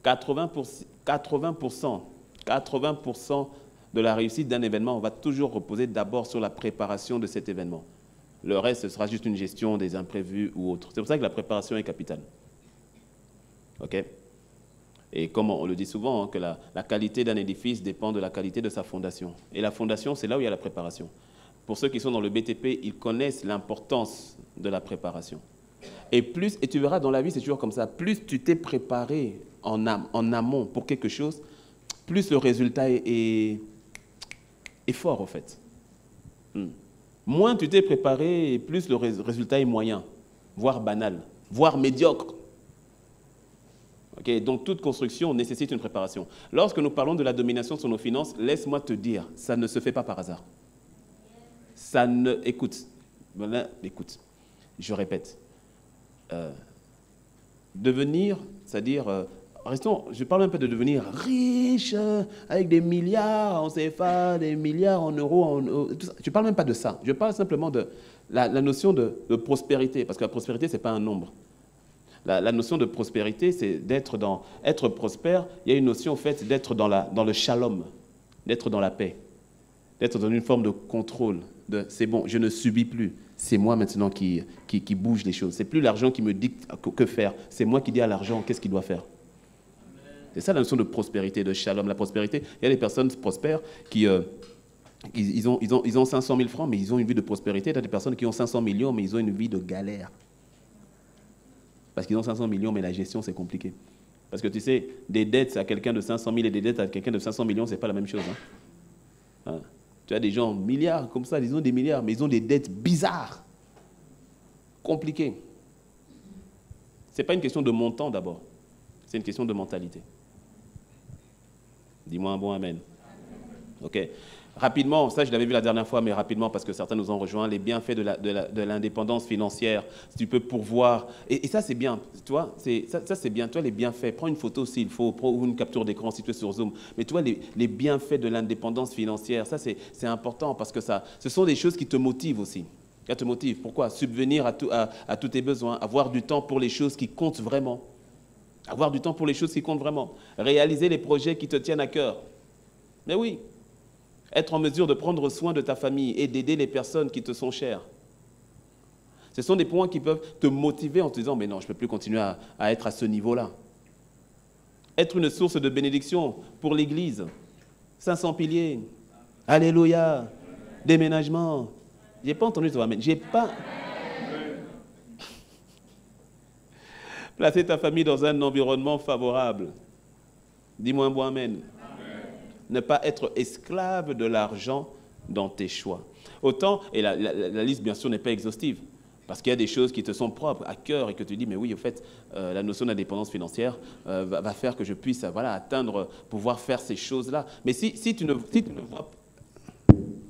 80% de la réussite d'un événement va toujours reposer d'abord sur la préparation de cet événement. Le reste, ce sera juste une gestion des imprévus ou autre. C'est pour ça que la préparation est capitale. OK? Et comme on le dit souvent, hein, que la qualité d'un édifice dépend de la qualité de sa fondation. Et la fondation, c'est là où il y a la préparation. Pour ceux qui sont dans le BTP, ils connaissent l'importance de la préparation. Et tu verras dans la vie, c'est toujours comme ça, plus tu t'es préparé en amont pour quelque chose, plus le résultat est fort, en fait. Moins tu t'es préparé, plus le résultat est moyen, voire banal, voire médiocre. Okay, donc toute construction nécessite une préparation. Lorsque nous parlons de la domination sur nos finances, laisse-moi te dire, ça ne se fait pas par hasard. Ça ne... Écoute, je répète. Devenir, c'est-à-dire... restons, je parle un peu de devenir riche, avec des milliards en CFA, des milliards en euros, tout ça. Je ne parle même pas de ça. Je parle simplement de la notion de prospérité, parce que la prospérité, ce n'est pas un nombre. La notion de prospérité, c'est être prospère. Il y a une notion, en fait, d'être dans le shalom, d'être dans la paix, d'être dans une forme de contrôle. C'est bon, je ne subis plus. C'est moi maintenant qui bouge les choses. C'est plus l'argent qui me dicte que faire. C'est moi qui dis à l'argent qu'est-ce qu'il doit faire. C'est ça la notion de prospérité, de shalom. La prospérité, il y a des personnes prospères qui ils ont 500 000 francs, mais ils ont une vie de prospérité. Il y a des personnes qui ont 500 millions, mais ils ont une vie de galère. Parce qu'ils ont 500 millions, mais la gestion, c'est compliqué. Parce que tu sais, des dettes à quelqu'un de 500 000 et des dettes à quelqu'un de 500 millions, ce n'est pas la même chose. Hein. Tu as des gens, milliards, comme ça, ils ont des milliards, mais ils ont des dettes bizarres, compliquées. Ce n'est pas une question de montant d'abord, c'est une question de mentalité. Dis-moi un bon amen. OK. Rapidement, ça je l'avais vu la dernière fois, mais rapidement parce que certains nous ont rejoints, les bienfaits de l'indépendance financière, si tu peux pourvoir, et ça c'est bien, tu vois, ça c'est bien, tu vois les bienfaits, prends une photo s'il faut, ou une capture d'écran si tu es sur Zoom, mais tu vois les bienfaits de l'indépendance financière, ça c'est important parce que ce sont des choses qui te motivent aussi. Qui te motivent. Pourquoi? Subvenir à tous tes besoins, avoir du temps pour les choses qui comptent vraiment. Avoir du temps pour les choses qui comptent vraiment. Réaliser les projets qui te tiennent à cœur. Mais oui. Être en mesure de prendre soin de ta famille et d'aider les personnes qui te sont chères. Ce sont des points qui peuvent te motiver en te disant « mais non, je ne peux plus continuer à être à ce niveau-là ». Être une source de bénédiction pour l'Église. 500 piliers. Alléluia. Déménagement. Je n'ai pas entendu toi, mais j'ai pas... Placer ta famille dans un environnement favorable. Dis-moi un bon amen. Ne pas être esclave de l'argent dans tes choix. Autant, et la liste bien sûr n'est pas exhaustive, parce qu'il y a des choses qui te sont propres à cœur et que tu dis, mais oui, au fait, la notion d'indépendance financière va faire que je puisse pouvoir faire ces choses-là. Mais si tu ne vois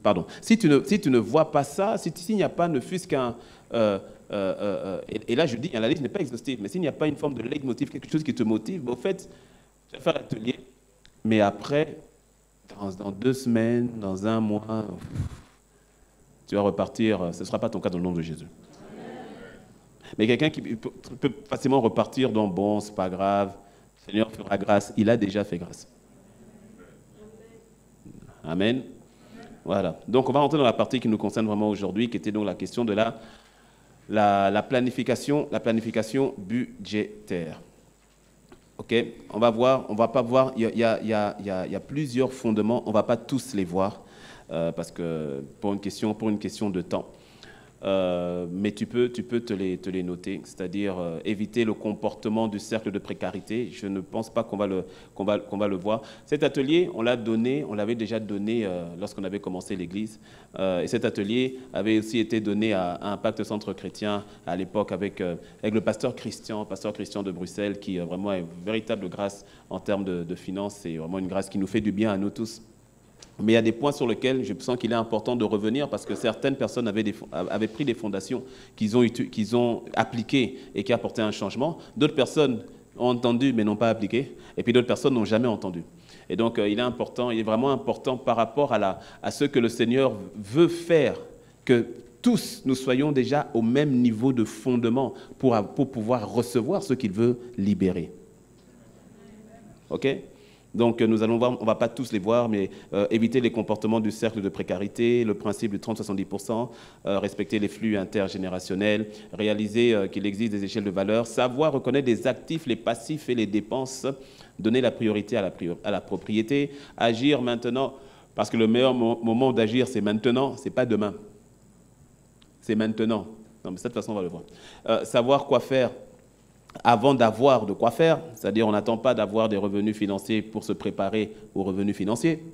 pardon, si tu ne vois pas ça, s'il n'y a pas ne fût-ce qu'un... et là, je dis, la liste n'est pas exhaustive, mais s'il n'y a pas une forme de leitmotiv, quelque chose qui te motive, au fait, tu vas faire l'atelier, mais après... Dans 2 semaines, dans 1 mois, tu vas repartir. Ce ne sera pas ton cas dans le nom de Jésus. Mais quelqu'un qui peut facilement repartir dans bon, c'est pas grave, le Seigneur fera grâce. Il a déjà fait grâce. Amen. Voilà. Donc on va rentrer dans la partie qui nous concerne vraiment aujourd'hui, qui était donc la question de la planification budgétaire. OK, on va voir, on va pas voir, il y a plusieurs fondements, on ne va pas tous les voir, parce que pour une question de temps. Mais tu peux te les noter, c'est-à-dire éviter le comportement du cercle de précarité. Je ne pense pas qu'on va le voir. Cet atelier, on l'avait déjà donné lorsqu'on avait commencé l'Église. Et cet atelier avait aussi été donné à Impact Centre Chrétien à l'époque avec le pasteur Christian de Bruxelles, qui vraiment a une véritable grâce en termes de finances. C'est vraiment une grâce qui nous fait du bien à nous tous. Mais il y a des points sur lesquels je sens qu'il est important de revenir parce que certaines personnes avaient pris des fondations qu'ils ont appliquées et qui apportaient un changement. D'autres personnes ont entendu mais n'ont pas appliqué. Et puis d'autres personnes n'ont jamais entendu. Et donc il est vraiment important par rapport à ce que le Seigneur veut faire, que tous nous soyons déjà au même niveau de fondement pour pouvoir recevoir ce qu'il veut libérer. OK ? Donc nous allons voir, on ne va pas tous les voir, mais éviter les comportements du cercle de précarité, le principe du 30-70%, respecter les flux intergénérationnels, réaliser qu'il existe des échelles de valeur, savoir reconnaître les actifs, les passifs et les dépenses Donner la priorité à la propriété, agir maintenant, parce que le meilleur moment d'agir, c'est maintenant, c'est pas demain. C'est maintenant. Non, mais de cette façon, on va le voir. Savoir quoi faire avant d'avoir de quoi faire, c'est-à-dire on n'attend pas d'avoir des revenus financiers pour se préparer aux revenus financiers.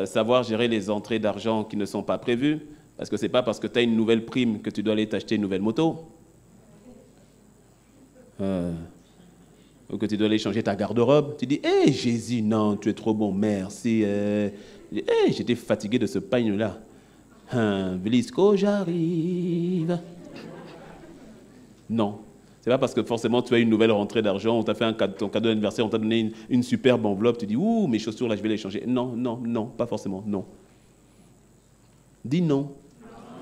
Savoir gérer les entrées d'argent qui ne sont pas prévues, parce que ce n'est pas parce que tu as une nouvelle prime que tu dois aller t'acheter une nouvelle moto. Ou que tu dois aller changer ta garde-robe. Tu dis, hé Jésus, non, tu es trop bon, merci. J'étais fatigué de ce pagne-là. Vlisco, j'arrive. Non. C'est pas parce que forcément tu as une nouvelle rentrée d'argent, on t'a fait ton cadeau d'anniversaire, on t'a donné une superbe enveloppe, tu dis, ouh, mes chaussures là, je vais les changer. Non, non, non, pas forcément, non. Dis non.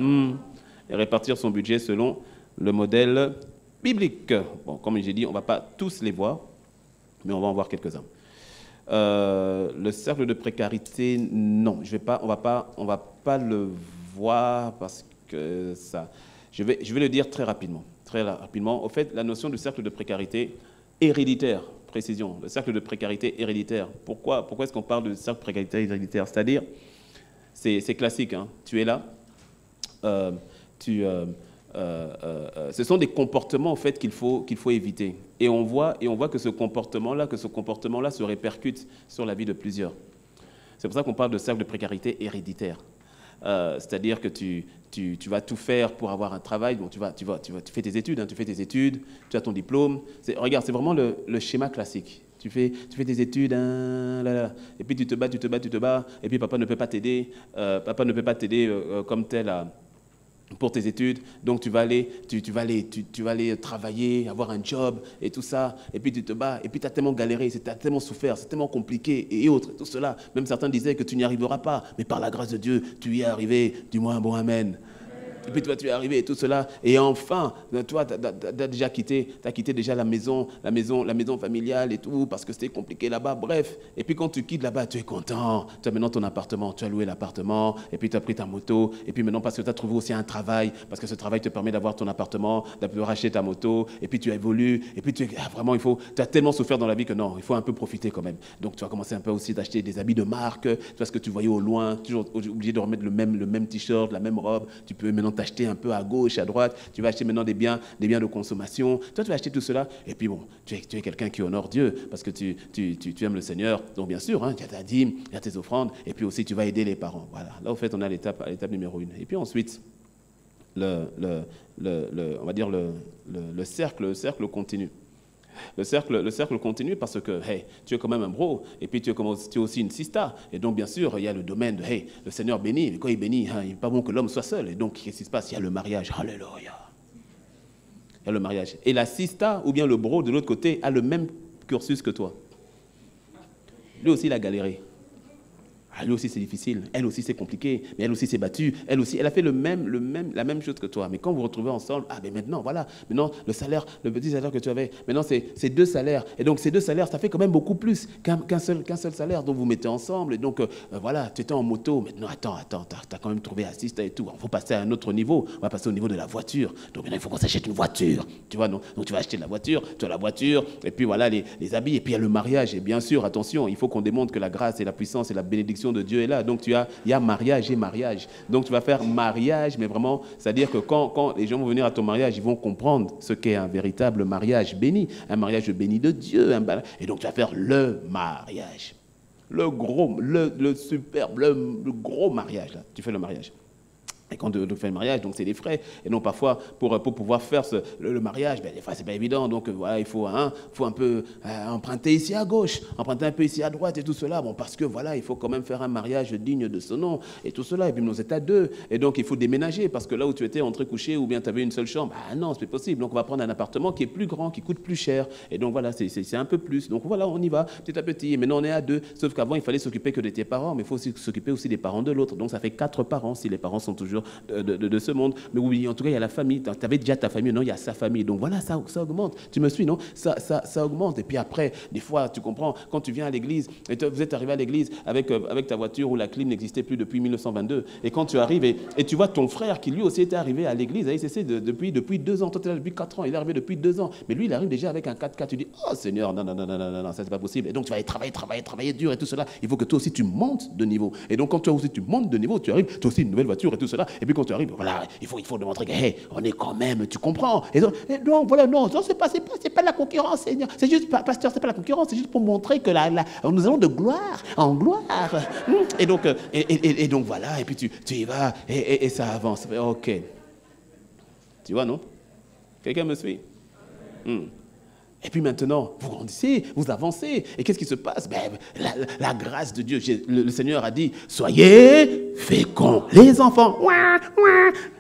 Et répartir son budget selon le modèle biblique. Bon, comme j'ai dit, on ne va pas tous les voir, mais on va en voir quelques-uns. Le cercle de précarité, non, on va pas le voir parce que ça... Je vais le dire très rapidement. Très rapidement. Au fait, la notion du cercle de précarité héréditaire, précision, le cercle de précarité héréditaire. Pourquoi est-ce qu'on parle de cercle de précarité héréditaire? C'est-à-dire, c'est classique, hein. Tu es là, ce sont des comportements en fait qu'il faut éviter. Et on voit que ce comportement-là se répercute sur la vie de plusieurs. C'est pour ça qu'on parle de cercle de précarité héréditaire. C'est-à-dire que tu vas tout faire pour avoir un travail. Bon, tu fais tes études, hein, tu as ton diplôme. Regarde, c'est vraiment le schéma classique. Tu fais tes études, hein, et puis tu te bats, et puis papa ne peut pas t'aider, comme tel pour tes études, donc tu vas aller travailler, avoir un job et tout ça, et puis tu te bats, et puis tu as tellement galéré, tu as tellement souffert, c'est tellement compliqué, et autres, tout cela. Même certains disaient que tu n'y arriveras pas, mais par la grâce de Dieu, tu y es arrivé, du moins un bon amen. Et puis toi, tu es arrivé et tout cela. Et enfin, toi, tu as déjà quitté déjà la maison familiale et tout, parce que c'était compliqué là-bas. Bref. Et puis quand tu quittes là-bas, tu es content. Tu as maintenant ton appartement. Tu as loué l'appartement. Et puis tu as pris ta moto. Et puis maintenant, parce que tu as trouvé aussi un travail, parce que ce travail te permet d'avoir ton appartement, de pouvoir acheter ta moto. Et puis tu évolues. Et puis tu as tellement souffert dans la vie que non, il faut un peu profiter quand même. Donc tu vas commencer un peu aussi d'acheter des habits de marque. Tu vois ce que tu voyais au loin, toujours obligé de remettre le même t-shirt, la même robe. Tu peux maintenant t'acheter un peu à gauche, à droite, tu vas acheter maintenant des biens de consommation, toi tu vas acheter tout cela, et puis bon, tu es quelqu'un qui honore Dieu, parce que tu aimes le Seigneur, donc bien sûr, hein, il y a ta dîme, il y a tes offrandes, et puis aussi tu vas aider les parents, voilà, là au fait on a l'étape numéro 1, et puis ensuite, on va dire le cercle continue. Le cercle continue parce que hey, tu es quand même un bro, et puis tu es aussi une sista. Et donc, bien sûr, il y a le domaine de hey, le Seigneur bénit. Mais quand il bénit, hein, il n'est pas bon que l'homme soit seul. Et donc, qu'est-ce qui se passe? Il y a le mariage. Alléluia. Il y a le mariage. Et la sista, ou bien le bro de l'autre côté, a le même cursus que toi. Lui aussi, il a galéré. Ah, lui aussi, c'est difficile. Elle aussi, c'est compliqué. Mais elle aussi s'est battue. Elle aussi, elle a fait la même chose que toi. Mais quand vous vous retrouvez ensemble, ah, mais maintenant, voilà. Maintenant, le petit salaire que tu avais, maintenant, c'est 2 salaires. Et donc, ces 2 salaires, ça fait quand même beaucoup plus qu'un seul salaire. Donc, vous mettez ensemble. Et donc, voilà, tu étais en moto. Maintenant, attends, tu as quand même trouvé assistant et tout. Il faut passer à un autre niveau. On va passer au niveau de la voiture. Donc, maintenant, il faut qu'on s'achète une voiture. Tu vois, non? Donc, tu vas acheter la voiture. Tu as la voiture. Et puis, voilà, les habits. Et puis, il y a le mariage. Et bien sûr, attention, il faut qu'on démontre que la grâce et la puissance et la bénédiction de Dieu est là. Donc il y a mariage et mariage. Donc tu vas faire mariage, mais vraiment, c'est-à-dire que quand les gens vont venir à ton mariage, ils vont comprendre ce qu'est un véritable mariage béni, un mariage béni de Dieu. Et donc tu vas faire le mariage. Le superbe, le gros mariage. Là. Tu fais le mariage. Et quand on fait le mariage, donc c'est des frais. Et donc parfois, pour pouvoir faire le mariage, des fois c'est pas évident. Donc voilà, il faut un peu emprunter ici à gauche, emprunter un peu ici à droite et tout cela. Bon, parce que voilà, il faut quand même faire un mariage digne de ce nom et tout cela. Et puis nous étions à 2. Et donc il faut déménager parce que là où tu étais entrecouché ou bien tu avais une seule chambre, non, c'est pas possible. Donc on va prendre un appartement qui est plus grand, qui coûte plus cher. Et donc voilà, c'est un peu plus. Donc voilà, on y va petit à petit. Et maintenant on est à 2. Sauf qu'avant, il fallait s'occuper que de tes parents, mais il faut aussi s'occuper aussi des parents de l'autre. Donc ça fait 4 parents si les parents sont toujours de ce monde. Mais oui, en tout cas, il y a la famille. Tu avais déjà ta famille, non, il y a sa famille. Donc voilà, ça augmente. Tu me suis, non? Ça augmente. Et puis après, des fois, tu comprends, quand tu viens à l'église, et vous êtes arrivé à l'église avec ta voiture où la clim n'existait plus depuis 1922, et quand tu arrives et tu vois ton frère qui lui aussi était arrivé à l'église à ICC depuis 2 ans, toi tu es là depuis 4 ans, il est arrivé depuis 2 ans, mais lui il arrive déjà avec un 4x4, tu dis, oh Seigneur, non, ça c'est pas possible. Et donc tu vas travailler dur et tout cela. Il faut que toi aussi tu montes de niveau. Et donc quand toi aussi tu montes de niveau, tu arrives, toi aussi une nouvelle voiture et tout cela. Et puis quand tu arrives, voilà, il faut démontrer que, hey, on est quand même, tu comprends. Et donc voilà, non, c'est pas la concurrence, Seigneur. C'est juste, pasteur, c'est pas la concurrence, c'est juste pour montrer que nous allons de gloire en gloire. Et donc voilà, et puis tu y vas, et ça avance. Ok. Tu vois, non? Quelqu'un me suit? Et puis maintenant, vous grandissez, vous avancez. Et qu'est-ce qui se passe? La grâce de Dieu, le Seigneur a dit, soyez féconds. Les enfants,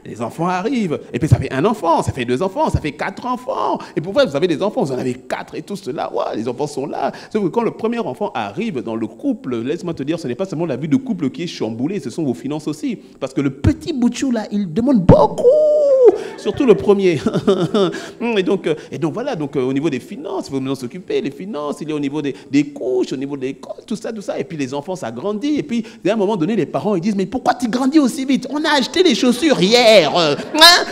les enfants arrivent. Et puis ça fait 1 enfant, ça fait 2 enfants, ça fait 4 enfants. Et pour vous avez des enfants, vous en avez 4 et tout cela. Les enfants sont là. Sauf que quand le premier enfant arrive dans le couple, laisse-moi te dire, ce n'est pas seulement la vie de couple qui est chamboulée, ce sont vos finances aussi. Parce que le petit boutchou là, il demande beaucoup. Surtout le premier. Et donc voilà, au niveau des finances, il faut maintenant s'occuper, les finances, il est au niveau des couches, au niveau de l'école, tout ça. Et puis les enfants, ça grandit. Et puis, à un moment donné, les parents, ils disent, mais pourquoi tu grandis aussi vite? On a acheté les chaussures hier.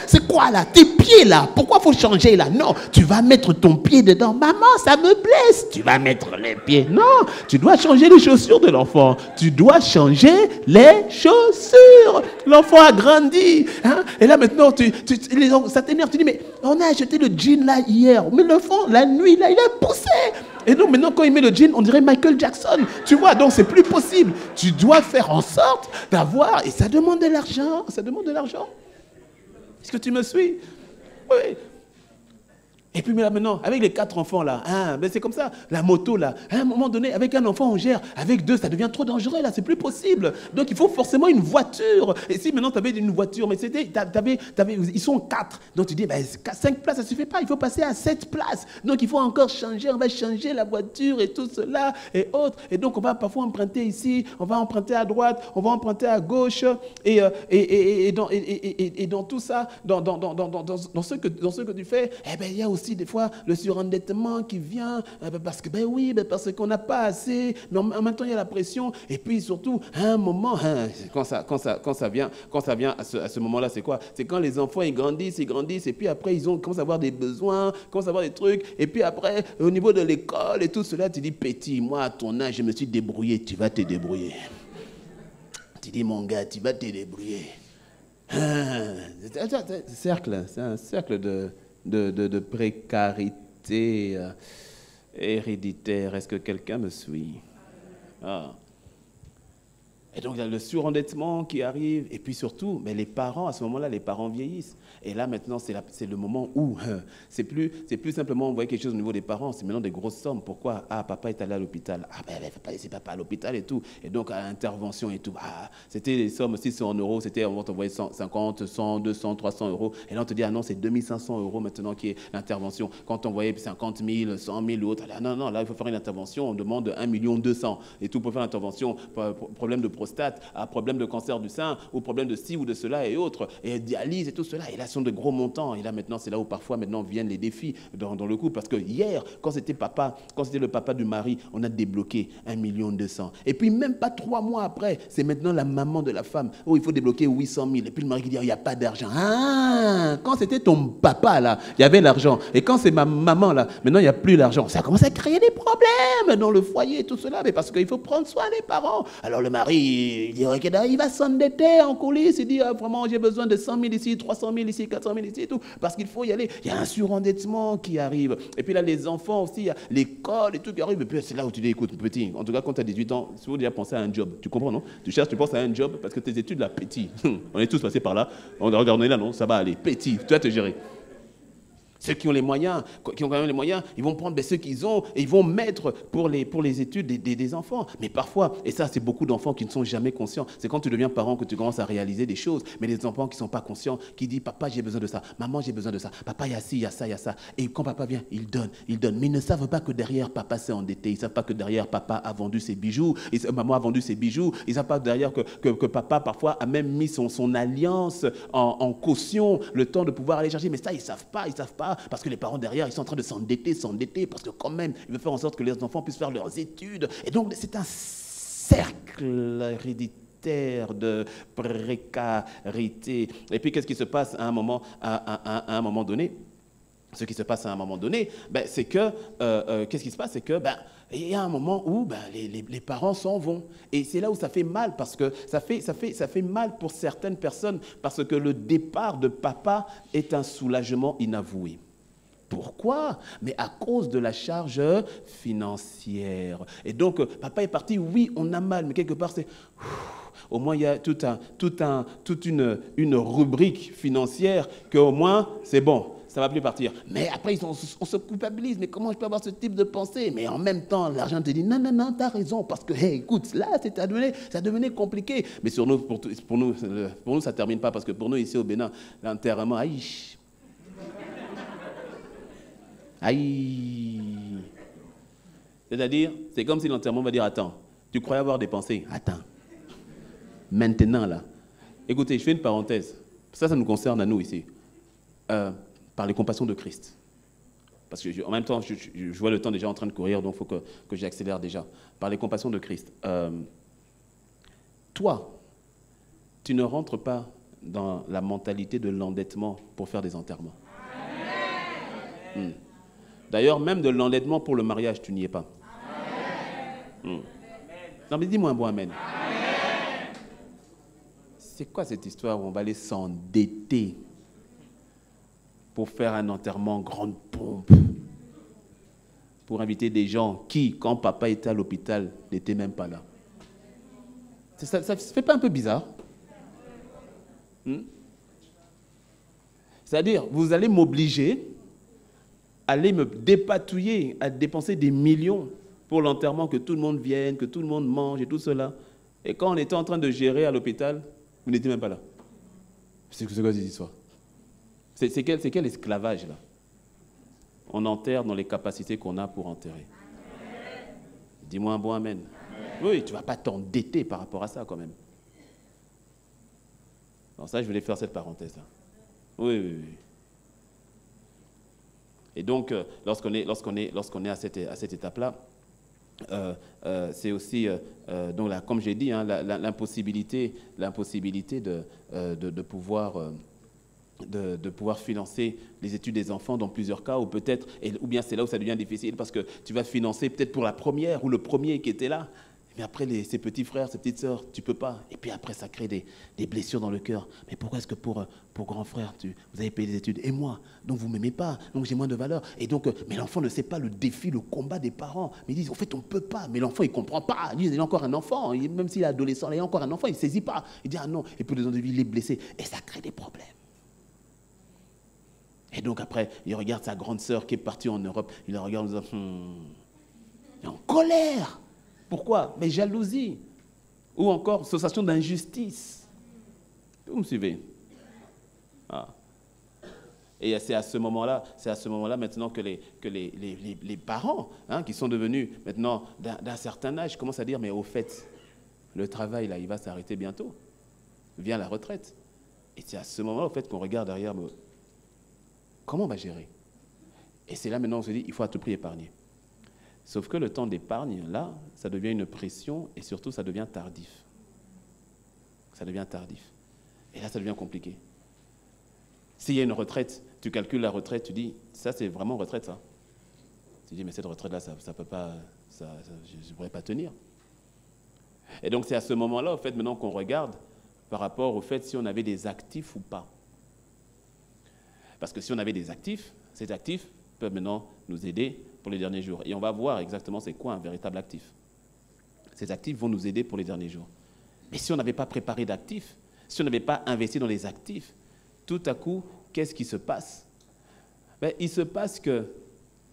C'est quoi là? Tes pieds là? Pourquoi faut changer là? Non, tu vas mettre ton pied dedans. Maman, ça me blesse. Tu vas mettre les pieds. Non, tu dois changer les chaussures de l'enfant. Tu dois changer les chaussures. L'enfant a grandi. Et là maintenant, ça t'énerve. Tu dis, mais on a acheté le jean là hier. Mais l'enfant, la nuit là, il a poussé. Et donc maintenant, quand il met le jean, on dirait Michael Jackson. Tu vois, donc c'est plus possible. Tu dois faire en sorte d'avoir, et ça demande de l'argent. Ça demande de l'argent. Est-ce que tu me suis? Oui. Et puis là maintenant, avec les 4 enfants là, c'est comme ça, la moto là, à un moment donné, avec un enfant on gère, avec 2 ça devient trop dangereux là, c'est plus possible. Donc il faut forcément une voiture. Et si maintenant tu avais une voiture, mais ils sont 4, donc tu dis, 5 places ça suffit pas, il faut passer à 7 places. Donc il faut encore changer, on va changer la voiture et tout cela et autres. Et donc on va parfois emprunter ici, on va emprunter à droite, on va emprunter à gauche et dans tout ça, dans ce que tu fais, il y a aussi des fois le surendettement qui vient parce qu'on n'a pas assez, mais en même temps il y a la pression. Et puis surtout à un moment, quand ça vient à ce moment-là, c'est quoi? C'est quand les enfants ils grandissent et puis après ils commencent à avoir des besoins, commencent à avoir des trucs, et puis après au niveau de l'école et tout cela, tu dis, petit, moi à ton âge je me suis débrouillé, tu vas te débrouiller. Tu dis, mon gars, tu vas te débrouiller. C'est un cercle de précarité héréditaire. Est-ce que quelqu'un me suit? Et donc, il y a le surendettement qui arrive. Et puis surtout, mais les parents, à ce moment-là, les parents vieillissent. Et là, maintenant, c'est le moment où c'est plus simplement envoyer quelque chose au niveau des parents, c'est maintenant des grosses sommes. Pourquoi? Papa est allé à l'hôpital. Il ne faut pas laisser papa à l'hôpital et tout. Et donc, à intervention et tout. C'était des sommes, 600 €, c'était, on va t'envoyer 150, 100, 200, 300 €. Et là, on te dit, non, c'est 2500 € maintenant qui est l'intervention. Quand on voyait 50 000, 100 000 ou autre, non, là, il faut faire une intervention. On demande 1 200 000 et tout pour faire l'intervention. Problème de prostate, problème de cancer du sein, ou problème de ci ou de cela et autres, et dialyse et tout cela. Et là, ce sont de gros montants. Et là, maintenant, c'est là où parfois, maintenant, viennent les défis dans le couple. Parce que hier, quand c'était le papa du mari, on a débloqué 1 200 000. Et puis, même pas 3 mois après, c'est maintenant la maman de la femme. Oh, il faut débloquer 800 000. Et puis, le mari qui dit, il n'y a pas d'argent. Quand c'était ton papa, là, il y avait l'argent. Et quand c'est ma maman, là, maintenant, il n'y a plus l'argent. Ça commence à créer des problèmes dans le foyer, tout cela. Mais parce qu'il faut prendre soin des parents. Alors, le mari, il dirait qu'il va s'endetter en coulisses. Il dit, vraiment, j'ai besoin de 100 000 ici, 300 000 ici, 400 000 ici et tout. Parce qu'il faut y aller. Il y a un surendettement qui arrive. Et puis là, les enfants aussi, il y a l'école et tout qui arrive. Et puis c'est là où tu dis, écoute, petit, en tout cas, quand tu as 18 ans, il faut déjà penser à un job. Tu comprends, non? Tu penses à un job parce que tes études, là, petit. On est tous passés par là. On est là, non? Ça va aller. Petit, tu vas te gérer. Ceux qui ont les moyens, qui ont quand même les moyens, ils vont prendre ceux qu'ils ont et ils vont mettre pour les études des enfants. Mais parfois, et ça c'est beaucoup d'enfants qui ne sont jamais conscients, c'est quand tu deviens parent que tu commences à réaliser des choses. Mais les enfants qui ne sont pas conscients, qui disent papa j'ai besoin de ça, maman j'ai besoin de ça, papa il y a ci, il y a ça, il y a ça. Et quand papa vient, il donne. Mais ils ne savent pas que derrière papa s'est endetté, ils ne savent pas que derrière papa a vendu ses bijoux, maman a vendu ses bijoux, ils ne savent pas derrière que papa parfois a même mis son alliance en caution, le temps de pouvoir aller chercher. Mais ça ils ne savent pas. Parce que les parents derrière, ils sont en train de s'endetter, parce que quand même, ils veulent faire en sorte que les enfants puissent faire leurs études. Et donc, c'est un cercle héréditaire de précarité. Et puis, qu'est-ce qui se passe à un moment donné? Ce qui se passe à un moment donné, c'est que, qu'est-ce qui se passe? C'est que, il y a un moment où les parents s'en vont. Et c'est là où ça fait mal, parce que ça fait mal pour certaines personnes, parce que le départ de papa est un soulagement inavoué. Pourquoi? Mais à cause de la charge financière. Et donc, papa est parti, oui, on a mal, mais quelque part, c'est... Au moins, il y a toute une rubrique financière qu'au moins, c'est bon. Ça ne va plus partir. Mais après, on se culpabilise. Mais comment je peux avoir ce type de pensée? Mais en même temps, l'argent te dit, non, tu as raison. Parce que, hey, écoute, là, ça devenait compliqué. Mais pour nous, ça ne termine pas. Parce que pour nous, ici au Bénin, l'enterrement, aïe. C'est-à-dire, c'est comme si l'enterrement va dire, attends, tu croyais avoir dépensé? Attends. Maintenant, là. Écoutez, je fais une parenthèse. Ça nous concerne à nous ici. Par les compassions de Christ. Parce que en même temps, je vois le temps déjà en train de courir, donc il faut que j'accélère déjà. Par les compassions de Christ. Toi, tu ne rentres pas dans la mentalité de l'endettement pour faire des enterrements. D'ailleurs, même de l'endettement pour le mariage, tu n'y es pas. Non, mais dis-moi un bon amen. C'est quoi cette histoire où on va aller s'endetter pour faire un enterrement en grande pompe, pour inviter des gens qui, quand papa était à l'hôpital, n'étaient même pas là? Ça ne fait pas un peu bizarre? C'est-à-dire, vous allez m'obliger à aller me dépatouiller, à dépenser des millions pour l'enterrement, que tout le monde vienne, que tout le monde mange et tout cela. Et quand on était en train de gérer à l'hôpital, vous n'étiez même pas là. C'est quoi cette histoire? C'est quel esclavage, là? On enterre dans les capacités qu'on a pour enterrer. Dis-moi un bon amen. Oui, tu ne vas pas t'endetter par rapport à ça, quand même. Non, ça, je voulais faire cette parenthèse-là. Oui. Et donc, lorsqu'on est à cette étape-là, c'est aussi, donc là, comme j'ai dit, hein, l'impossibilité de pouvoir financer les études des enfants dans plusieurs cas, ou peut-être, ou bien c'est là où ça devient difficile, parce que tu vas financer peut-être pour la première ou le premier qui était là, mais après ses petits frères, ses petites sœurs, tu ne peux pas. Et puis après, ça crée des blessures dans le cœur. Mais pourquoi est-ce que pour grand frère, vous avez payé des études? Et moi, donc vous ne m'aimez pas, donc j'ai moins de valeur. Et donc, mais l'enfant ne sait pas le défi, le combat des parents. Mais ils disent, en fait, on ne peut pas. Mais l'enfant, il ne comprend pas. Il dit, il est encore un enfant. Même s'il est adolescent, il est encore un enfant, il ne saisit pas. Il dit, ah non. Et puis, il est blessé. Et ça crée des problèmes. Et donc après, il regarde sa grande sœur qui est partie en Europe. Il la regarde en disant, il est en colère. Pourquoi? Mais jalousie. Ou encore sensation d'injustice. Vous me suivez? Et c'est à ce moment-là maintenant que les parents, hein, qui sont devenus maintenant d'un certain âge, commencent à dire, mais au fait, le travail, là, il va s'arrêter bientôt. Vient la retraite. Et c'est à ce moment-là, au fait, qu'on regarde derrière, comment on va gérer? Et c'est là maintenant on se dit, il faut à tout prix épargner. Sauf que le temps d'épargne, là, ça devient une pression et surtout, ça devient tardif. Ça devient tardif. Et là, ça devient compliqué. S'il y a une retraite, tu calcules la retraite, tu dis, ça, c'est vraiment retraite, ça. Tu dis, mais cette retraite-là, ça peut pas, je ne pourrais pas tenir. Et donc, c'est à ce moment-là, au fait, maintenant qu'on regarde par rapport au fait si on avait des actifs ou pas. Parce que si on avait des actifs, ces actifs peuvent maintenant nous aider pour les derniers jours. Et on va voir exactement c'est quoi un véritable actif. Ces actifs vont nous aider pour les derniers jours. Mais si on n'avait pas préparé d'actifs, si on n'avait pas investi dans les actifs, tout à coup, qu'est-ce qui se passe? Ben, il se passe que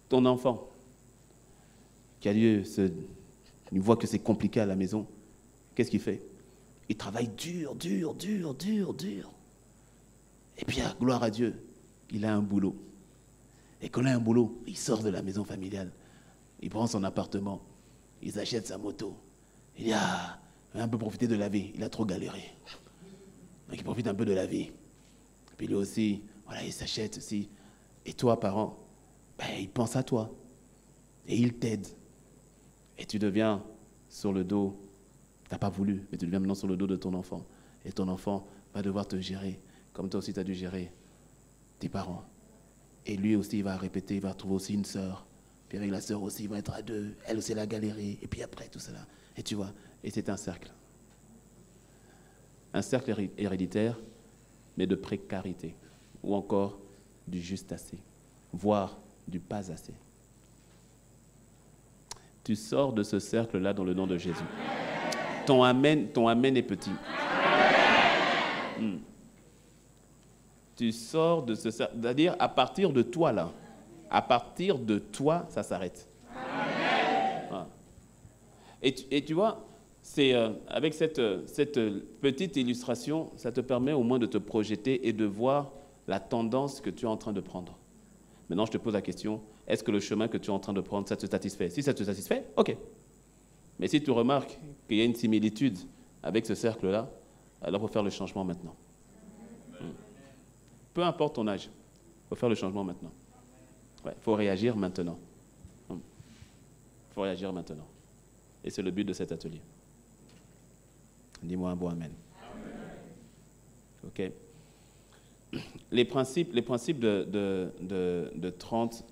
ton enfant, qui a lieu, il voit que c'est compliqué à la maison, qu'est-ce qu'il fait? Il travaille dur. Et puis, gloire à Dieu, il a un boulot. Et quand il a un boulot, il sort de la maison familiale. Il prend son appartement. Il achète sa moto. Il dit, un peu profiter de la vie. Il a trop galéré. Donc, il profite un peu de la vie. Puis lui aussi, voilà, il s'achète aussi. Et toi, parent, ben, il pense à toi. Et il t'aide. Et tu deviens sur le dos, tu n'as pas voulu, mais tu deviens maintenant sur le dos de ton enfant. Et ton enfant va devoir te gérer, comme toi aussi tu as dû gérer tes parents. Et lui aussi, il va répéter, il va trouver aussi une sœur. Puis avec la sœur aussi, il va être à deux. Elle aussi, elle a galéré. Et puis après, tout cela. Et tu vois, et c'est un cercle. Un cercle héréditaire, mais de précarité. Ou encore du juste assez, voire du pas assez. Tu sors de ce cercle-là dans le nom de Jésus. Ton amen est petit. Tu sors de ce cercle, c'est-à-dire à partir de toi là, à partir de toi, ça s'arrête. Voilà. Et tu vois, c'est avec cette petite illustration, ça te permet au moins de te projeter et de voir la tendance que tu es en train de prendre. Maintenant, je te pose la question, est-ce que le chemin que tu es en train de prendre, ça te satisfait? Si ça te satisfait, ok. Mais si tu remarques qu'il y a une similitude avec ce cercle-là, alors il faut faire le changement maintenant. Peu importe ton âge, il faut faire le changement maintenant. Il faut réagir maintenant. Il faut réagir maintenant. Et c'est le but de cet atelier. Dis-moi un bon amen. Ok. Les principes de 30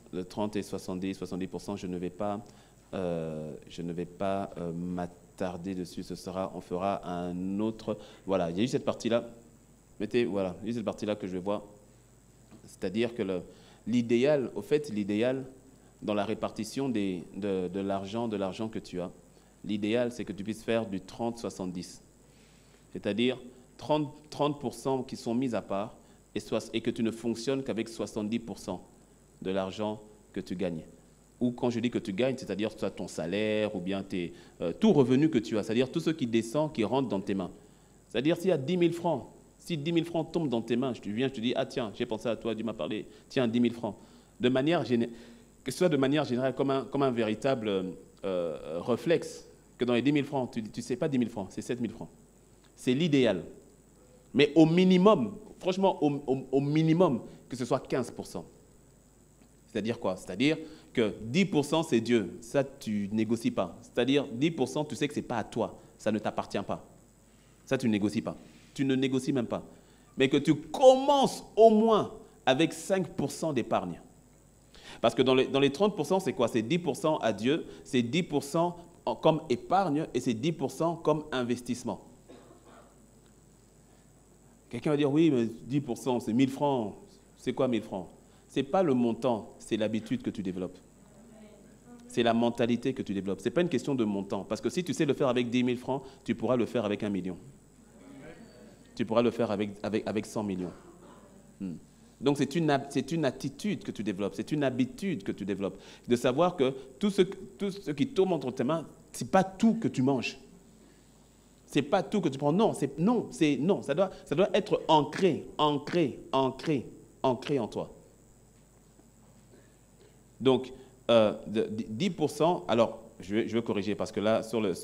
et 70%, je ne vais pas m'attarder dessus. On fera un autre. Voilà, il y a eu cette partie-là. Voilà, il y a eu cette partie-là que je vais voir. C'est-à-dire que l'idéal dans la répartition de l'argent que tu as, l'idéal, c'est que tu puisses faire du 30-70. C'est-à-dire 30% qui sont mis à part et que tu ne fonctionnes qu'avec 70% de l'argent que tu gagnes. Ou quand je dis que tu gagnes, c'est-à-dire soit ton salaire ou bien tout revenu que tu as, c'est-à-dire tout ce qui descend, qui rentre dans tes mains. C'est-à-dire s'il y a 10 000 francs, si 10 000 francs tombent dans tes mains, je te dis, ah tiens, j'ai pensé à toi, Dieu m'a parlé, tiens, 10 000 francs. Que ce soit de manière générale comme un véritable réflexe, que dans les 10 000 francs, tu ne sais pas 10 000 francs, c'est 7 000 francs. C'est l'idéal. Mais au minimum, franchement, au minimum, que ce soit 15%. C'est-à-dire quoi? C'est-à-dire que 10% c'est Dieu, ça tu négocies pas. C'est-à-dire 10% tu sais que ce n'est pas à toi, ça ne t'appartient pas. Ça tu ne négocies pas. Tu ne négocies même pas. Mais que tu commences au moins avec 5% d'épargne. Parce que dans les 30%, c'est quoi? C'est 10% à Dieu, c'est 10% comme épargne et c'est 10% comme investissement. Quelqu'un va dire, oui, mais 10%, c'est 1000 francs. C'est quoi 1000 francs? Ce n'est pas le montant, c'est l'habitude que tu développes. C'est la mentalité que tu développes. Ce n'est pas une question de montant. Parce que si tu sais le faire avec 10 000 francs, tu pourras le faire avec 1 million. Tu pourras le faire avec 100 millions. Donc c'est une attitude que tu développes, c'est une habitude que tu développes. De savoir que tout ce qui tombe entre tes mains, ce n'est pas tout que tu manges. Ce n'est pas tout que tu prends. Non, ça doit être ancré en toi. Donc, 10%, alors, je vais corriger parce que là, sur le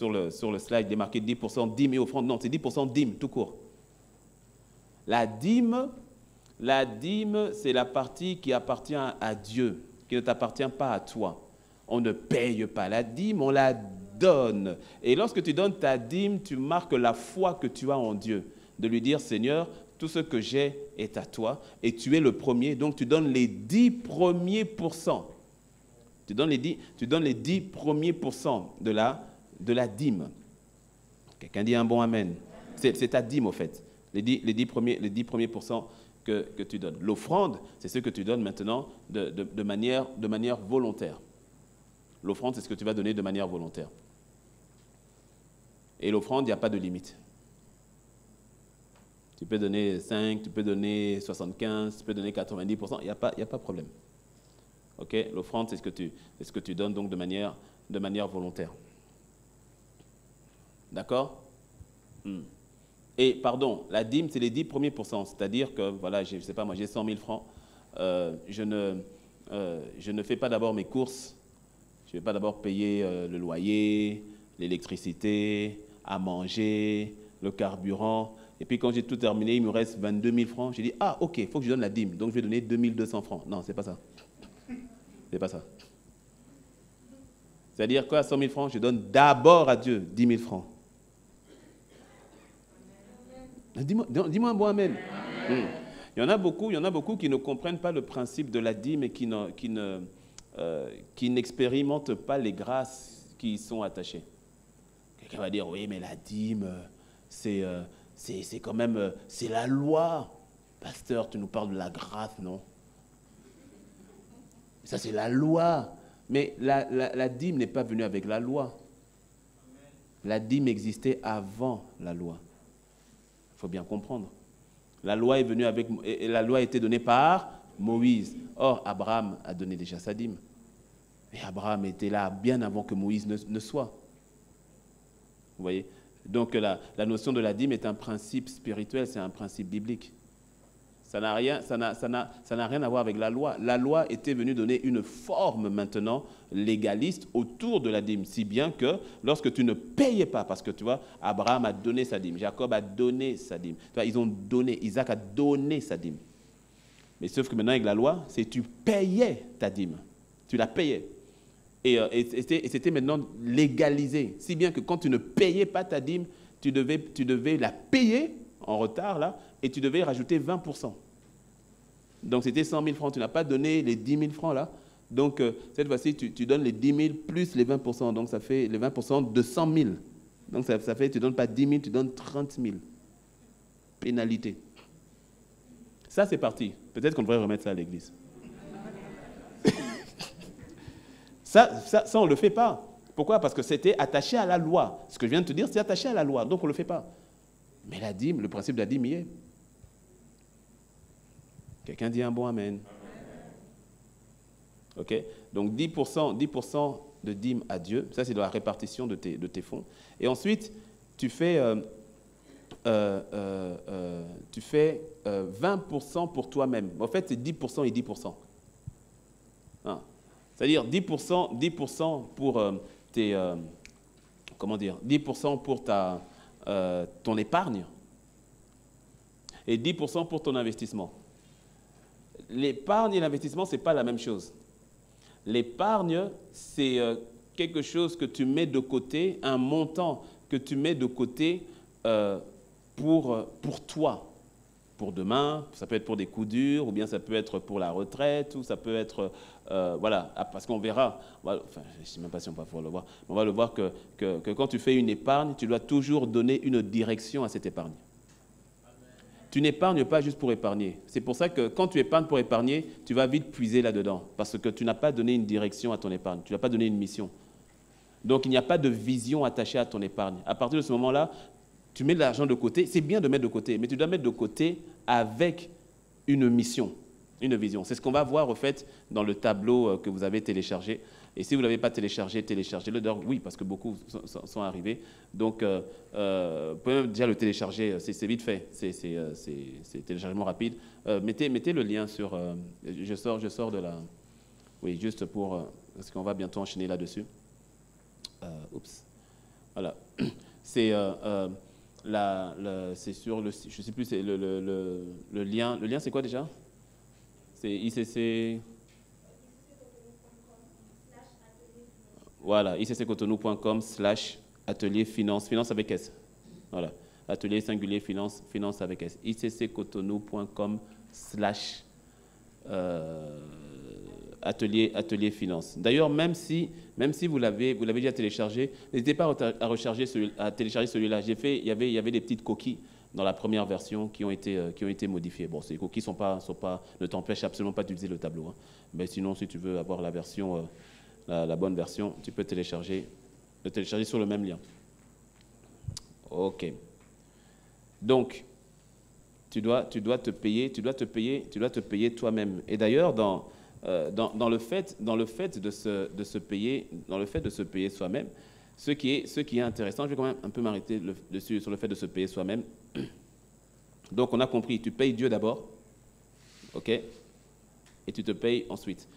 slide, il est marqué 10% dîme et offrande. Non, c'est 10% dîme, tout court. La dîme, c'est la partie qui appartient à Dieu, qui ne t'appartient pas à toi. On ne paye pas la dîme, on la donne. Et lorsque tu donnes ta dîme, tu marques la foi que tu as en Dieu. De lui dire, Seigneur, tout ce que j'ai est à toi et tu es le premier. Donc, tu donnes les 10 premiers pourcents. Tu donnes les 10 premiers pourcents de la dîme. Quelqu'un dit un bon amen. C'est ta dîme, au fait. Les 10 premiers pourcents que tu donnes. L'offrande, c'est ce que tu donnes maintenant de manière volontaire. L'offrande, c'est ce que tu vas donner de manière volontaire. Et l'offrande, il n'y a pas de limite. Tu peux donner 5, tu peux donner 75, tu peux donner 90%, il n'y a pas de problème. Ok? L'offrande, c'est ce que tu donnes donc de manière volontaire. D'accord? Et pardon, la dîme, c'est les 10 premiers pourcents. C'est-à-dire que, voilà, je ne sais pas, moi j'ai 100 000 francs. Je ne fais pas d'abord mes courses. Je ne vais pas d'abord payer le loyer, l'électricité, à manger, le carburant. Et puis quand j'ai tout terminé, il me reste 22 000 francs. J'ai dit, ah ok, il faut que je donne la dîme. Donc je vais donner 2 200 francs. Non, c'est pas ça. C'est pas ça. C'est-à-dire qu'à 100 000 francs, je donne d'abord à Dieu 10 000 francs. Dis-moi un bon amen. Il y en a beaucoup qui ne comprennent pas le principe de la dîme et qui n'expérimentent pas les grâces qui y sont attachées. Quelqu'un va dire, oui, mais la dîme, c'est quand même, c'est la loi. Pasteur, tu nous parles de la grâce, non? Ça, c'est la loi. Mais la dîme n'est pas venue avec la loi. La dîme existait avant la loi. Il faut bien comprendre. La loi est venue et la loi a été donnée par Moïse. Or, Abraham a donné déjà sa dîme. Et Abraham était là bien avant que Moïse ne soit. Vous voyez? Donc, la notion de la dîme est un principe spirituel, c'est un principe biblique. Ça n'a rien à voir avec la loi. La loi était venue donner une forme maintenant légaliste autour de la dîme, si bien que lorsque tu ne payais pas, parce que tu vois, Abraham a donné sa dîme, Jacob a donné sa dîme, tu vois, Isaac a donné sa dîme. Mais sauf que maintenant avec la loi, c'est tu payais ta dîme, tu la payais. Et c'était maintenant légalisé, si bien que quand tu ne payais pas ta dîme, tu devais la payer en retard là, et tu devais rajouter 20%. Donc c'était 100 000 francs, tu n'as pas donné les 10 000 francs là. Donc cette fois-ci, tu donnes les 10 000 plus les 20%. Donc ça fait les 20% de 100 000. Donc ça fait, tu ne donnes pas 10 000, tu donnes 30 000. Pénalité. Ça c'est parti. Peut-être qu'on devrait remettre ça à l'église. ça, on ne le fait pas. Pourquoi? Parce que c'était attaché à la loi. Ce que je viens de te dire, c'est attaché à la loi. Donc on ne le fait pas. Mais la dîme, le principe de la dîme y est. Quelqu'un dit un bon amen. Ok? Donc 10% de dîme à Dieu, ça c'est de la répartition de tes fonds. Et ensuite, tu fais 20% pour toi-même. En fait, c'est 10% et 10%. Hein? C'est-à-dire 10% pour tes... comment dire? 10% pour ton épargne et 10% pour ton investissement. L'épargne et l'investissement, ce n'est pas la même chose. L'épargne, c'est quelque chose que tu mets de côté, un montant que tu mets de côté pour toi, pour demain. Ça peut être pour des coups durs, ou bien ça peut être pour la retraite, ou ça peut être... voilà, parce qu'on verra, enfin, je ne sais même pas si on va pouvoir le voir, mais on va le voir que quand tu fais une épargne, tu dois toujours donner une direction à cette épargne. Tu n'épargnes pas juste pour épargner. C'est pour ça que quand tu épargnes pour épargner, tu vas vite puiser là-dedans, parce que tu n'as pas donné une direction à ton épargne, tu n'as pas donné une mission. Donc il n'y a pas de vision attachée à ton épargne. À partir de ce moment-là, tu mets de l'argent de côté, c'est bien de mettre de côté, mais tu dois mettre de côté avec une mission, une vision. C'est ce qu'on va voir au fait dans le tableau que vous avez téléchargé. Et si vous ne l'avez pas téléchargé, téléchargez-le. Oui, parce que beaucoup sont arrivés. Donc, vous pouvez même déjà le télécharger, c'est vite fait, c'est téléchargement rapide. Mettez le lien sur... je sors de la... Oui, juste pour... parce qu'on va bientôt enchaîner là-dessus. Oups. Voilà. C'est sur le... Je ne sais plus, c'est le lien. Le lien, c'est quoi déjà? C'est ICC... Voilà, icccotonou.com/atelier finance, finance avec S. Voilà, atelier singulier finance, finance avec S. icccotonou.com/atelier finance. D'ailleurs, même si vous l'avez déjà téléchargé, n'hésitez pas à télécharger celui-là. Il y avait des petites coquilles dans la première version qui ont été modifiées. Bon, ces coquilles ne t'empêchent absolument pas d'utiliser le tableau. Hein. Mais sinon, si tu veux avoir la version... La bonne version, tu peux le télécharger sur le même lien. Ok. Donc, tu dois te payer toi-même. Et d'ailleurs, dans dans le fait de se payer, dans le fait de se payer soi-même, ce qui est intéressant, je vais quand même un peu m'arrêter dessus sur le fait de se payer soi-même. Donc on a compris, tu payes Dieu d'abord, ok, et tu te payes ensuite.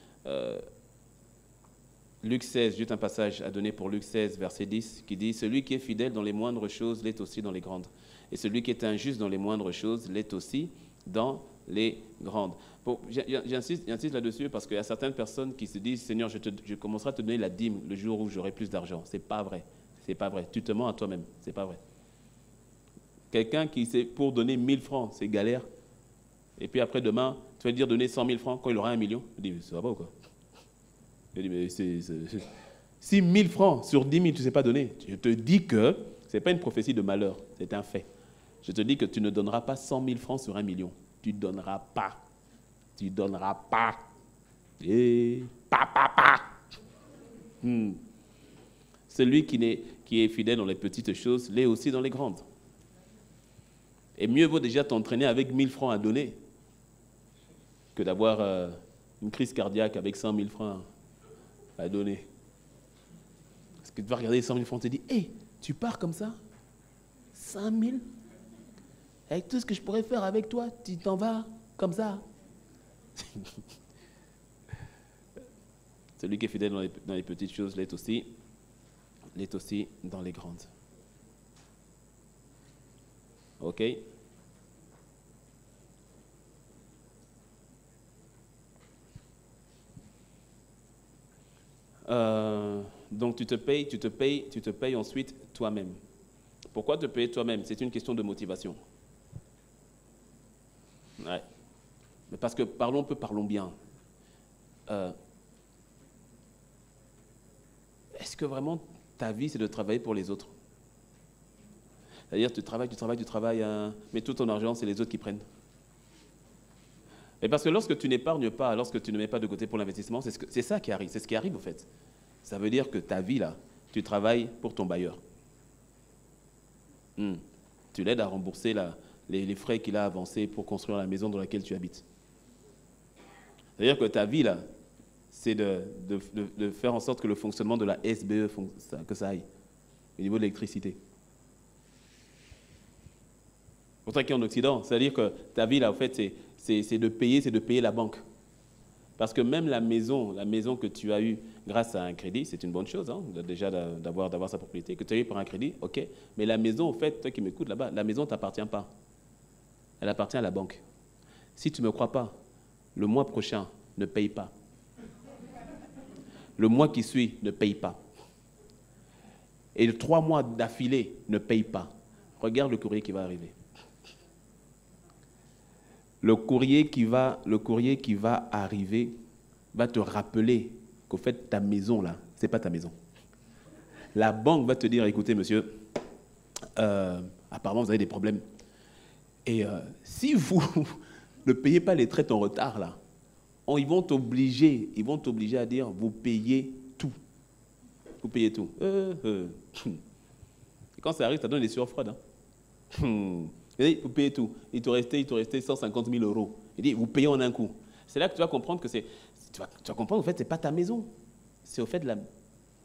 Luc 16, juste un passage à donner pour Luc 16, verset 10, qui dit « Celui qui est fidèle dans les moindres choses l'est aussi dans les grandes. Et celui qui est injuste dans les moindres choses l'est aussi dans les grandes. » Bon, j'insiste là-dessus parce qu'il y a certaines personnes qui se disent « Seigneur, je commencerai à te donner la dîme le jour où j'aurai plus d'argent. » Ce n'est pas vrai. C'est pas vrai. Tu te mens à toi-même. Ce n'est pas vrai. Quelqu'un qui sait pour donner 1000 francs, c'est galère. Et puis après, demain, tu vas lui dire donner 100 000 francs quand il aura 1 million. Je dis, ça va pas ou quoi? Je dis, mais si 1000 francs sur 10 000, tu ne sais pas donner, je te dis que ce n'est pas une prophétie de malheur, c'est un fait. Je te dis que tu ne donneras pas 100 000 francs sur 1 million. Tu ne donneras pas. Tu ne donneras pas. Et pas. Celui qui est fidèle dans les petites choses l'est aussi dans les grandes. Et mieux vaut déjà t'entraîner avec 1000 francs à donner que d'avoir une crise cardiaque avec 100 000 francs à donner. Parce que tu vas regarder les 100 000 francs et te dis, hé, tu pars comme ça 5 000 avec tout ce que je pourrais faire avec toi, tu t'en vas comme ça. Celui qui est fidèle dans les petites choses l'est aussi dans les grandes. OK? Donc tu te payes ensuite toi-même. Pourquoi te payer toi-même? C'est une question de motivation. Ouais. Mais parce que parlons bien. Est-ce que vraiment ta vie, c'est de travailler pour les autres? C'est-à-dire, tu travailles, mais tout ton argent, c'est les autres qui prennent. Et parce que lorsque tu n'épargnes pas, lorsque tu ne mets pas de côté pour l'investissement, c'est ça qui arrive. C'est ce qui arrive, au fait. Ça veut dire que ta vie, là, tu travailles pour ton bailleur. Tu l'aides à rembourser les frais qu'il a avancés pour construire la maison dans laquelle tu habites. C'est-à-dire que ta vie, là, c'est de faire en sorte que le fonctionnement de la SBE, que ça aille, au niveau de l'électricité. Pour toi qui es en Occident, c'est-à-dire que ta vie, là, en fait, c'est de payer la banque. Parce que même la maison que tu as eue grâce à un crédit, c'est une bonne chose, hein, déjà d'avoir sa propriété, que tu as eu par un crédit, ok. Mais la maison, en fait, toi qui m'écoutes là-bas, la maison ne t'appartient pas. Elle appartient à la banque. Si tu ne me crois pas, le mois prochain, ne paye pas. Le mois qui suit, ne paye pas. Et 3 mois d'affilée, ne paye pas. Regarde le courrier qui va arriver. Le courrier qui va arriver va te rappeler qu'au fait, ta maison, là, ce n'est pas ta maison. La banque va te dire, écoutez, monsieur, apparemment, vous avez des problèmes. Et si vous ne payez pas les traites en retard, là, ils vont t'obliger à dire, vous payez tout. Vous payez tout. Et quand ça arrive, ça donne des sueurs froides. Il dit, vous payez tout. Il te restait 150 000 euros. Il dit, vous payez en un coup. C'est là que tu vas comprendre que tu vas comprendre, en fait, ce n'est pas ta maison. C'est au fait de la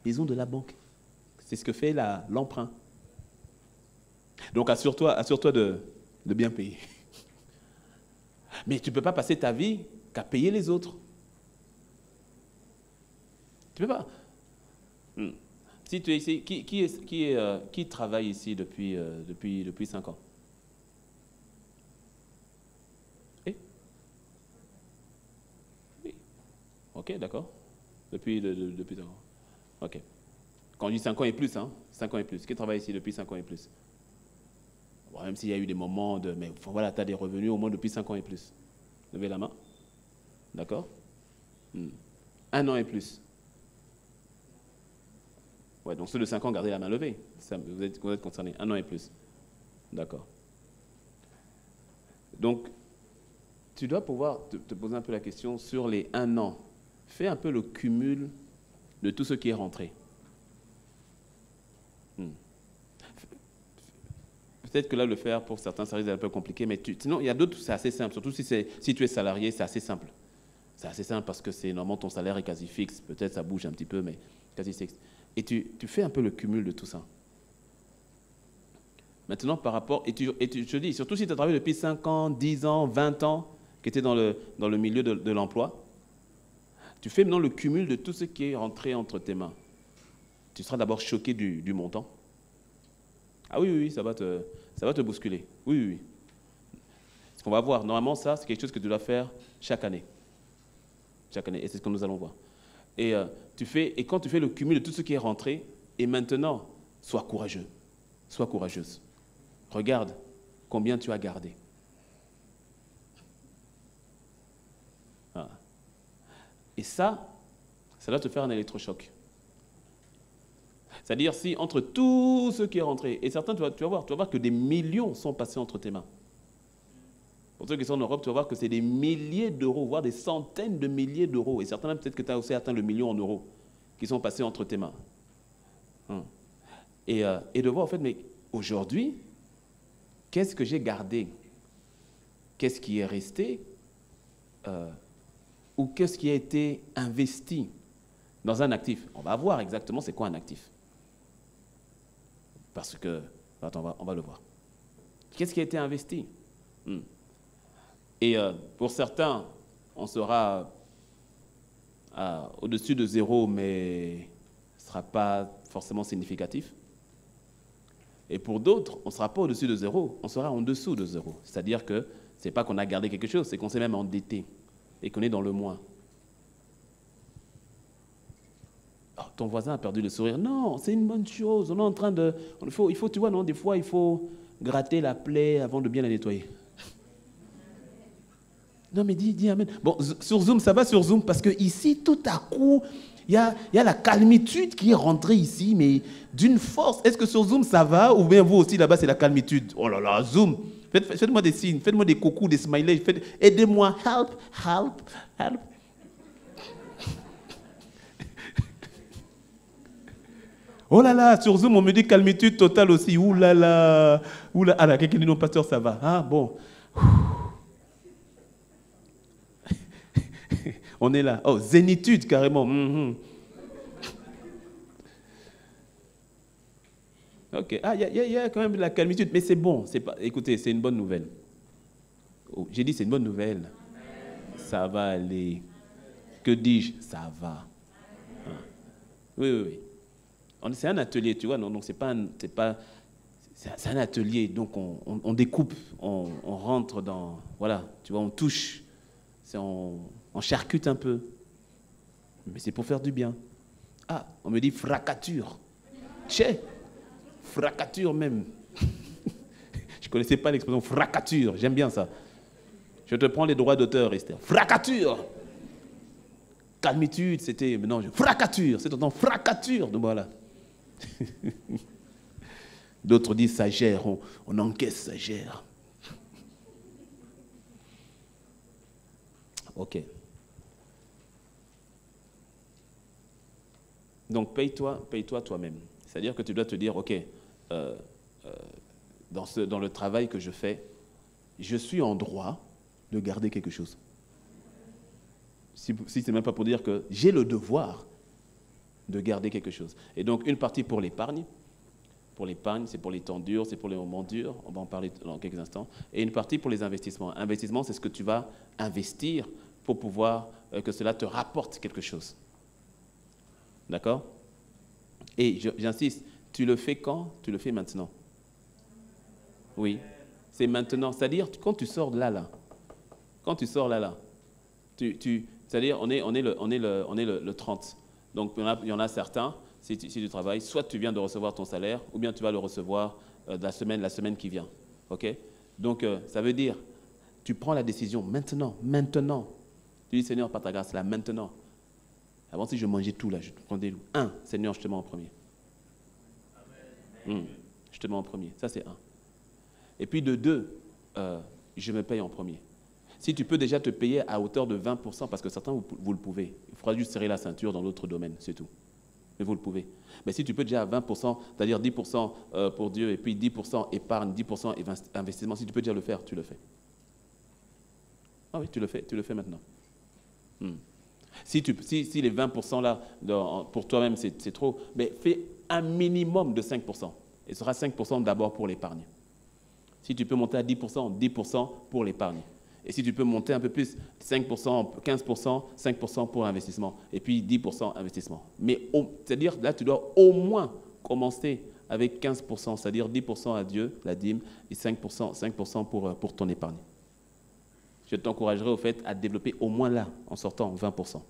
maison de la banque. C'est ce que fait l'emprunt. Donc, assure-toi de bien payer. Mais tu ne peux pas passer ta vie qu'à payer les autres. Tu ne peux pas. Si tu es ici, qui travaille ici depuis 5 ans? Ok, d'accord. Depuis 5 ans. Ok. Quand on dit 5 ans et plus, 5 ans et plus. Qui travaille ici depuis 5 ans et plus? Bon, même s'il y a eu des moments de... Mais voilà, tu as des revenus au moins depuis 5 ans et plus. Levez la main. D'accord? 1 an et plus. Ouais, donc ceux de 5 ans, gardez la main levée. Vous êtes concernés. 1 an et plus. D'accord. Donc, tu dois pouvoir te poser un peu la question sur les 1 an. Fais un peu le cumul de tout ce qui est rentré. Peut-être que là, le faire pour certains, ça risque d'être un peu compliqué, mais sinon, il y a d'autres, c'est assez simple. Surtout si tu es salarié, c'est assez simple. C'est assez simple parce que c'est normalement ton salaire est quasi fixe. Peut-être ça bouge un petit peu, mais quasi fixe. Et tu fais un peu le cumul de tout ça. Maintenant, par rapport, je te dis, surtout si tu as travaillé depuis 5 ans, 10 ans, 20 ans, que tu es dans le milieu de l'emploi, tu fais maintenant le cumul de tout ce qui est rentré entre tes mains. Tu seras d'abord choqué du montant. Ah oui, ça va te bousculer. Oui. Ce qu'on va voir, normalement, ça, c'est quelque chose que tu dois faire chaque année. Chaque année, et c'est ce que nous allons voir. Et quand tu fais le cumul de tout ce qui est rentré, et maintenant, sois courageux. Sois courageuse. Regarde combien tu as gardé. Voilà. Et ça doit te faire un électrochoc. C'est-à-dire si entre tout ce qui est rentré, et certains, tu vas voir que des millions sont passés entre tes mains. Pour ceux qui sont en Europe, tu vas voir que c'est des milliers d'euros, voire des centaines de milliers d'euros. Et certains même, peut-être que tu as aussi atteint le million en euros qui sont passés entre tes mains. Et de voir, en fait, mais aujourd'hui, qu'est-ce que j'ai gardé? Qu'est-ce qui est resté? Ou qu'est-ce qui a été investi dans un actif? On va voir exactement c'est quoi un actif. Parce que, attends, on va le voir. Qu'est-ce qui a été investi? Et pour certains, on sera au-dessus de zéro, mais ce ne sera pas forcément significatif. Et pour d'autres, on ne sera pas au-dessus de zéro, on sera en dessous de zéro. C'est-à-dire que ce n'est pas qu'on a gardé quelque chose, c'est qu'on s'est même endetté et qu'on est dans le moins. Oh, ton voisin a perdu le sourire. Non, c'est une bonne chose. On est en train de... Il faut, tu vois, non, des fois, il faut gratter la plaie avant de bien la nettoyer. Non, mais dis Amen. Bon, sur Zoom, ça va sur Zoom, parce que ici, tout à coup, il y a la calmitude qui est rentrée ici, mais d'une force. Est-ce que sur Zoom, ça va? Ou bien vous aussi, là-bas, c'est la calmitude? Oh là là, Zoom. Faites-moi des signes, faites-moi des coucous, des smileys. Aidez-moi. Help. Oh là là, sur Zoom, on me dit calmitude totale aussi. Ouh là là. Ah là, quelqu'un dit non, pasteur, ça va. Ah bon. On est là. Oh, zénitude, carrément. Ok. Ah, il y a quand même de la calmitude, mais c'est bon. Écoutez, c'est une bonne nouvelle. Oh, j'ai dit c'est une bonne nouvelle. Ça va aller. Que dis-je? Ça va. Oui. C'est un atelier, tu vois. Non, donc c'est un atelier. Donc on découpe, on rentre dans, voilà, tu vois, on touche, on charcute un peu. Mais c'est pour faire du bien. Ah, on me dit fracature. Tchè, fracature même. Je ne connaissais pas l'expression fracature. J'aime bien ça. Je te prends les droits d'auteur, Esther. Fracature. Calmitude, c'était... Non, fracature. C'est autant fracature. Donc voilà. D'autres disent ça gère. On encaisse, ça gère. Ok. Donc paye-toi toi-même. C'est-à-dire que tu dois te dire, ok, dans le travail que je fais, je suis en droit de garder quelque chose. Si ce n'est même pas pour dire que j'ai le devoir de garder quelque chose. Et donc une partie pour l'épargne. Pour l'épargne, c'est pour les temps durs, c'est pour les moments durs. On va en parler dans quelques instants. Et une partie pour les investissements. Investissement, c'est ce que tu vas investir pour pouvoir que cela te rapporte quelque chose. D'accord? Et j'insiste, tu le fais quand? Tu le fais maintenant. Oui, c'est maintenant. C'est-à-dire, quand tu sors de là, quand tu sors là, c'est-à-dire, on est le 30. Donc, il y en a certains, si tu travailles, soit tu viens de recevoir ton salaire, ou bien tu vas le recevoir la semaine qui vient. OK? Donc, ça veut dire, tu prends la décision maintenant. Tu dis, Seigneur, par ta grâce, là, maintenant. Avant, si je mangeais tout, là, je te prends des loups. Seigneur, je te mets en premier. Je te mets en premier. Ça, c'est 1. Et puis, de 2, je me paye en premier. Si tu peux déjà te payer à hauteur de 20%, parce que certains, vous le pouvez. Il faudra juste serrer la ceinture dans l'autre domaine, c'est tout. Mais vous le pouvez. Mais si tu peux déjà à 20%, c'est-à-dire 10% pour Dieu, et puis 10% épargne, 10% investissement, si tu peux déjà le faire, tu le fais. Ah oui, tu le fais maintenant. Si les 20% là, pour toi-même, c'est trop, mais fais un minimum de 5%. Et ce sera 5% d'abord pour l'épargne. Si tu peux monter à 10%, 10% pour l'épargne. Et si tu peux monter un peu plus, 5%, 15%, 5% pour l'investissement. Et puis 10% investissement. Mais c'est-à-dire, là, tu dois au moins commencer avec 15%, c'est-à-dire 10% à Dieu, la dîme, et 5% pour ton épargne. Je t'encouragerai au fait à développer au moins là, en sortant, 20%.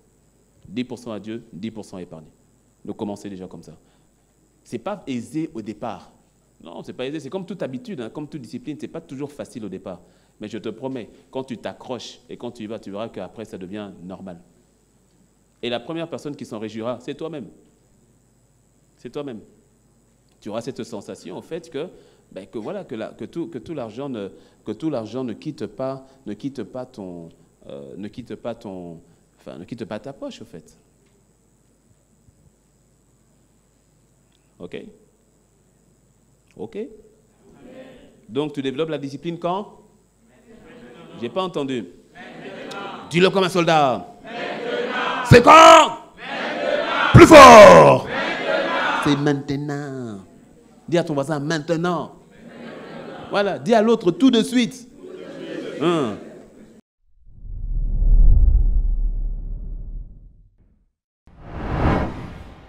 10% à Dieu, 10% épargne. Donc commencez déjà comme ça. Ce n'est pas aisé au départ. Non, ce n'est pas aisé. C'est comme toute habitude, hein, comme toute discipline, ce n'est pas toujours facile au départ. Mais je te promets, quand tu t'accroches et quand tu y vas, tu verras qu'après, ça devient normal. Et la première personne qui s'en réjouira, c'est toi-même. C'est toi-même. Tu auras cette sensation, au fait, que tout l'argent ne quitte pas ta poche, au fait. OK? OK? Donc, tu développes la discipline quand? Je n'ai pas entendu. Dis-le comme un soldat. C'est quand? Plus fort. C'est maintenant. Dis à ton voisin maintenant. Voilà, dis à l'autre tout de suite.